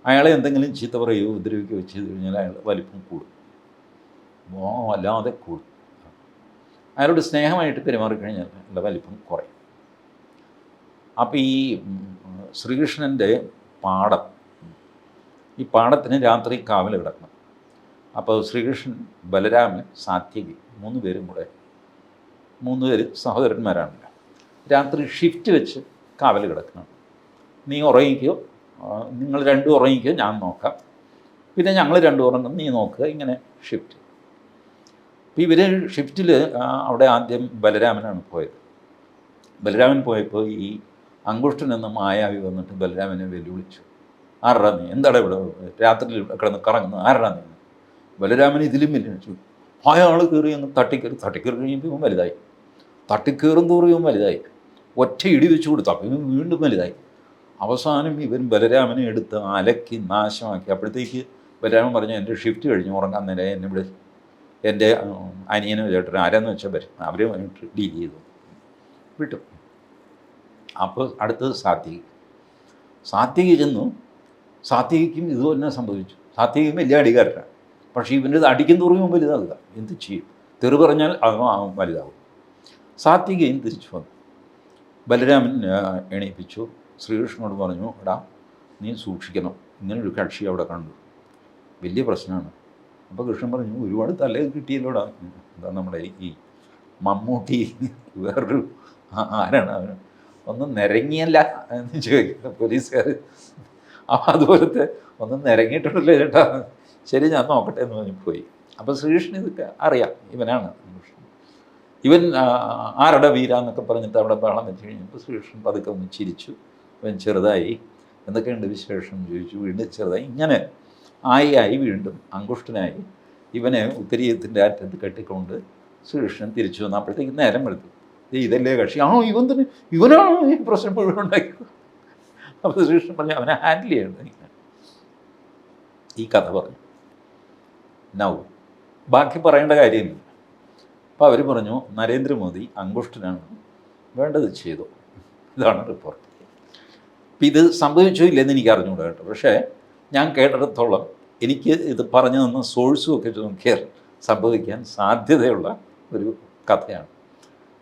അയാളെ എന്തെങ്കിലും ചീത്ത പറയുകയോ ഉപദ്രവിക്കുകയോ ചെയ്തു കഴിഞ്ഞാൽ അയാൾ വലിപ്പം കൂടും, വല്ലാതെ കൂടും. അയാളോട് സ്നേഹമായിട്ട് പെരുമാറിക്കഴിഞ്ഞാൽ അയാളുടെ വലിപ്പം കുറയും. അപ്പോൾ ഈ ശ്രീകൃഷ്ണൻ്റെ പാടം, ഈ പാടത്തിന് രാത്രി കാവൽ കിടക്കണം. അപ്പോൾ ശ്രീകൃഷ്ണൻ, ബലരാമൻ, സാത്യകി 3 പേരും കൂടെ, 3 പേര് സഹോദരന്മാരാണല്ലോ, രാത്രി ഷിഫ്റ്റ് വെച്ച് കാവൽ കിടക്കണം. നീ ഉറങ്ങിക്കോ, നിങ്ങൾ 2 ഉറങ്ങിക്കോ, ഞാൻ നോക്കാം, പിന്നെ ഞങ്ങൾ 2 ഉറങ്ങും, നീ നോക്കുക, ഇങ്ങനെ ഷിഫ്റ്റ്. അപ്പോൾ ഇവർ ഷിഫ്റ്റിൽ അവിടെ ആദ്യം ബലരാമനാണ് പോയത്. ബലരാമൻ പോയപ്പോൾ ഈ അങ്കുഷ്ഠൻ എന്ന മായാവി വന്നിട്ട് ബലരാമനെ വെല്ലുവിളിച്ചു. ആരാ നീ? എന്താണ് ഇവിടെ രാത്രി കിടന്ന് കറങ്ങുന്നത്? ആരാ നീ? ബലരാമൻ ഇതിലും വെല്ലുവിളിച്ചു. അയാൾ കയറി അങ്ങ് തട്ടിക്കയറി കഴിയുമ്പോൾ ഇവൻ വലുതായി, തട്ടിക്കയറും തോറും ഇവൻ വലുതായി, ഒറ്റ ഇടി വെച്ച് കൊടുത്തു. അപ്പം ഇവൻ വീണ്ടും വലുതായി. അവസാനം ഇവൻ ബലരാമനെ എടുത്ത് അലക്കി നാശമാക്കി. അപ്പോഴത്തേക്ക് ബലരാമൻ പറഞ്ഞു, എൻ്റെ ഷിഫ്റ്റ് കഴിഞ്ഞ് ഉറങ്ങാൻ നേരം എന്നെ ഇവിടെ എൻ്റെ അനിയനും ചേട്ടനും ആരാന്ന് വെച്ചാൽ വരും, അവരുമായിട്ട് ഡീൽ ചെയ്തു വിട്ടു. അപ്പോൾ അടുത്തത് സാത്വികി ചെന്നു. സാത്വികയ്ക്കും ഇതുപോലെ സംഭവിച്ചു. സാത്വികയും വലിയ അടികാരനാണ്, പക്ഷേ ഇവൻ്റെ അടിക്കും തോറും വലുതാകുക. എന്ത് ചെയ്യും? തെറി പറഞ്ഞാൽ അവൻ വലുതാകും. സാത്വികയും തിരിച്ചു വന്നു. ബലരാമൻ എണീപ്പിച്ചു. ശ്രീകൃഷ്ണനോട് പറഞ്ഞു, എടാ നീ സൂക്ഷിക്കണം, ഇങ്ങനൊരു കക്ഷി അവിടെ കണ്ടു, വലിയ പ്രശ്നമാണ്. അപ്പോൾ കൃഷ്ണൻ പറഞ്ഞു, ഒരുപാട് തല കിട്ടിയല്ലോടാ. എന്താ നമ്മുടെ ഈ മമ്മൂട്ടി വേറൊരു ആരാണ് അവന് ഒന്നും നിരങ്ങിയല്ല എന്ന് ചോദിക്കുന്നത് പോലീസുകാർ. അപ്പോൾ അതുപോലത്തെ ഒന്നും നിരങ്ങിയിട്ടുണ്ടല്ലോ ചേട്ടാ. ശരി, ഞാൻ നോക്കട്ടെ എന്ന് പറഞ്ഞ് പോയി. അപ്പോൾ ശ്രീകൃഷ്ണൻ ഇതൊക്കെ അറിയാം, ഇവനാണ് ഇവൻ, ആരുടെ വീര എന്നൊക്കെ പറഞ്ഞിട്ട് അവിടെ ബഹളം വെച്ച് കഴിഞ്ഞപ്പോൾ ശ്രീകൃഷ്ണൻ പതുക്കെ ഒന്ന് ചിരിച്ചു. ഇവൻ ചെറുതായി, എന്തൊക്കെയുണ്ട് വിശേഷം ചോദിച്ചു, വീണ്ടും ചെറുതായി. ഇങ്ങനെ ആയി വീണ്ടും അങ്കുഷ്ഠനായി. ഇവനെ ഉത്തരീയത്തിൻ്റെ അറ്റത്ത് കെട്ടിക്കൊണ്ട് ശ്രീകൃഷ്ണൻ തിരിച്ചു വന്നു. അപ്പോഴത്തേക്ക് നേരം എടുത്തു. ഇതല്ലേ കക്ഷി? ഇവൻ തന്നെ, ഇവനാണ് ഈ പ്രശ്നം മുഴുവൻ ഉണ്ടാക്കിയത്. അപ്പോൾ ശ്രീകൃഷ്ണൻ പറഞ്ഞു, അവനെ ഹാൻഡിൽ ചെയ്യണം. ഈ കഥ പറഞ്ഞു. നൗ ബാക്കി പറയേണ്ട കാര്യമില്ല. അപ്പോൾ അവർ പറഞ്ഞു, നരേന്ദ്രമോദി അങ്കുഷ്ഠനാണ്, വേണ്ടത് ചെയ്തു. ഇതാണ് റിപ്പോർട്ട്. അപ്പം ഇത് സംഭവിച്ചോ ഇല്ലെന്ന് എനിക്ക് അറിഞ്ഞുകൂടാ കേട്ടോ. പക്ഷേ ഞാൻ കേട്ടിടത്തോളം എനിക്ക് ഇത് പറഞ്ഞു തന്ന സോഴ്സും ഒക്കെ നോക്കിയാൽ സംഭവിക്കാൻ സാധ്യതയുള്ള ഒരു കഥയാണ്.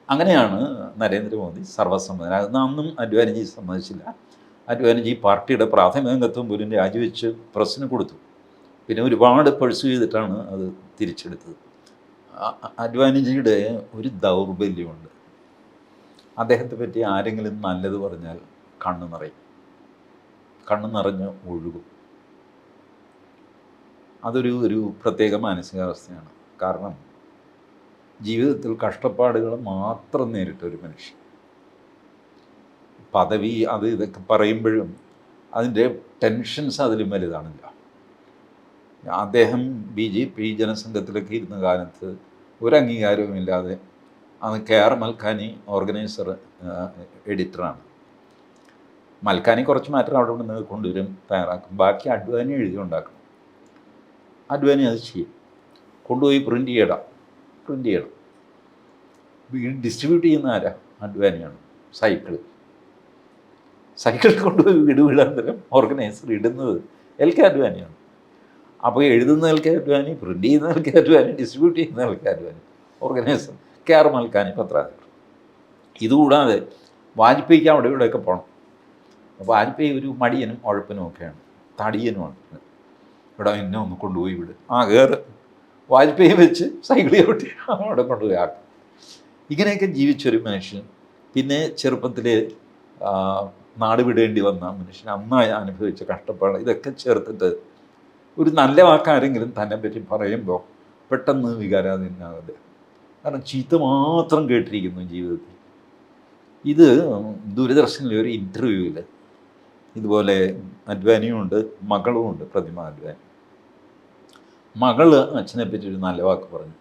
അങ്ങനെയാണ് നരേന്ദ്രമോദി സർവ്വസമ്മതനാകുന്നത്. അന്നും അഡ്വാനിജി സമ്മതിച്ചില്ല. അഡ്വാനിജി പാർട്ടിയുടെ പ്രാഥമിക അംഗത്വം പോലും രാജിവെച്ച് പ്രസിന് കൊടുത്തു. പിന്നെ ഒരുപാട് പെഴ്സ്യൂ ചെയ്തിട്ടാണ് അത് തിരിച്ചെടുത്തത്. അഡ്വാനിജിയുടെ ഒരു ദൗർബല്യമുണ്ട്. അദ്ദേഹത്തെ പറ്റി ആരെങ്കിലും നല്ലത് പറഞ്ഞാൽ കണ്ണ് നിറഞ്ഞ് ഒഴുകും. ഒരു പ്രത്യേക മാനസികാവസ്ഥയാണ്. കാരണം ജീവിതത്തിൽ കഷ്ടപ്പാടുകൾ മാത്രം നേരിട്ടൊരു മനുഷ്യൻ. പദവി അത് ഇതൊക്കെ പറയുമ്പോഴും അതിൻ്റെ ടെൻഷൻസ് അതിലും വലുതാണില്ല. അദ്ദേഹം BJP ജനസംഘത്തിലൊക്കെ ഇരുന്ന കാലത്ത് ഒരു അംഗീകാരവുമില്ലാതെ, അന്ന് KR മൽക്കാനി ഓർഗനൈസർ എഡിറ്ററാണ്. മൽക്കാനി കുറച്ച് മാറ്റർ അവിടെ നിന്ന് കൊണ്ടുവരും, തയ്യാറാക്കും. ബാക്കി അഡ്വാനി എഴുതി ഉണ്ടാക്കണം. അഡ്വാനി അത് ചെയ്യും. കൊണ്ടുപോയി പ്രിൻ്റ് ചെയ്യണം. ഡിസ്ട്രിബ്യൂട്ട് ചെയ്യുന്ന ആരാ? അഡ്വാനിയാണ്. സൈക്കിൾ കൊണ്ടുപോയി വീടാന്തരം ഓർഗനൈസർ ഇടുന്നത് LK അഡ്വാനിയാണ്. അപ്പോൾ എഴുതുന്ന LK അഡ്വാനി, പ്രിൻ്റ് ചെയ്യുന്ന LK അഡ്വാനി, ഡിസ്ട്രിബ്യൂട്ട് ചെയ്യുന്ന LK Advani, Organiser KR Malkani പത്രാധിപർ. ഇതുകൂടാതെ വാജ്പേയിക്ക് അവിടെ ഇവിടെയൊക്കെ പോകണം. വാജ്പേയി ഒരു മടിയനും ഉഴപ്പനും ഒക്കെയാണ്, തടിയനുമാണ്. ഇവിടെ എന്നെ ഒന്ന് കൊണ്ടുപോയി വിട്, കയറ്, വാജ്പേയി വെച്ച് സൈക്കിൾ ചവിട്ടി അവിടെ കൊണ്ടുപോയി ആക്കും. ഇങ്ങനെയൊക്കെ ജീവിച്ചൊരു മനുഷ്യൻ. പിന്നെ ചെറുപ്പത്തിൽ നാട് വിടേണ്ടി വന്ന മനുഷ്യൻ, അന്നായി അനുഭവിച്ച കഷ്ടപ്പാട്, ഇതൊക്കെ ചേർത്തിട്ട് ഒരു നല്ല വാക്കാരെങ്കിലും തന്നെ പറ്റി പറയുമ്പോൾ പെട്ടെന്ന് വികാരാധീനാകരുത്. കാരണം ചീത്ത മാത്രം കേട്ടിരിക്കുന്നു ജീവിതത്തിൽ. ഇത് ദൂരദർശനിലെ ഒരു ഇൻ്റർവ്യൂവിൽ ഇതുപോലെ അദ്വാനിയുമുണ്ട്, മകളുമുണ്ട്, പ്രതിമ അദ്വാനി. മകള് അച്ഛനെ പറ്റി ഒരു നല്ല വാക്ക് പറഞ്ഞു.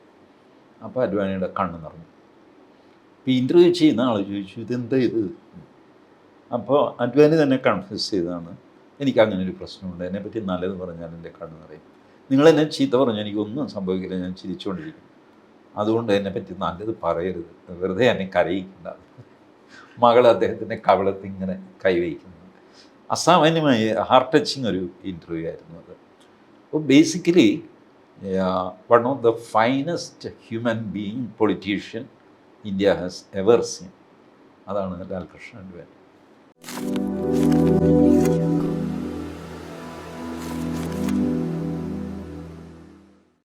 അപ്പോൾ അദ്വാനിയുടെ കണ്ണ് നിറഞ്ഞു. ഇപ്പോൾ ഇൻ്റർവ്യൂ ചെയ്യുന്ന ആൾ ചോദിച്ചു, ഇതെന്താ ഇത്? അപ്പോൾ അദ്വാനി തന്നെ കൺഫ്യൂസ് ചെയ്തതാണ്, എനിക്ക് അങ്ങനെ ഒരു പ്രശ്നമുണ്ട്, എന്നെപ്പറ്റി നല്ലത് പറഞ്ഞാൽ എൻ്റെ കണ്ണ് നിറയും, നിങ്ങളെന്നെ ചീത്ത പറഞ്ഞാൽ എനിക്കൊന്നും സംഭവിക്കില്ല, ഞാൻ ചിരിച്ചുകൊണ്ടിരിക്കും, അതുകൊണ്ട് എന്നെപ്പറ്റി നല്ലത് പറയരുത്, വെറുതെ എന്നെ കരയിക്കണ്ട. മകൾ അദ്ദേഹത്തിൻ്റെ കവിളത്തിൽ ഇങ്ങനെ കൈവയ്ക്കുന്നത് അസാമാന്യമായി ഹാർട്ട് ടച്ചിങ് ഒരു ഇൻ്റർവ്യൂ ആയിരുന്നു അത്. അപ്പോൾ basically one of the finest human being politician India has ever seen, അതാണ് ലാൽകൃഷ്ണ അദ്വാനി.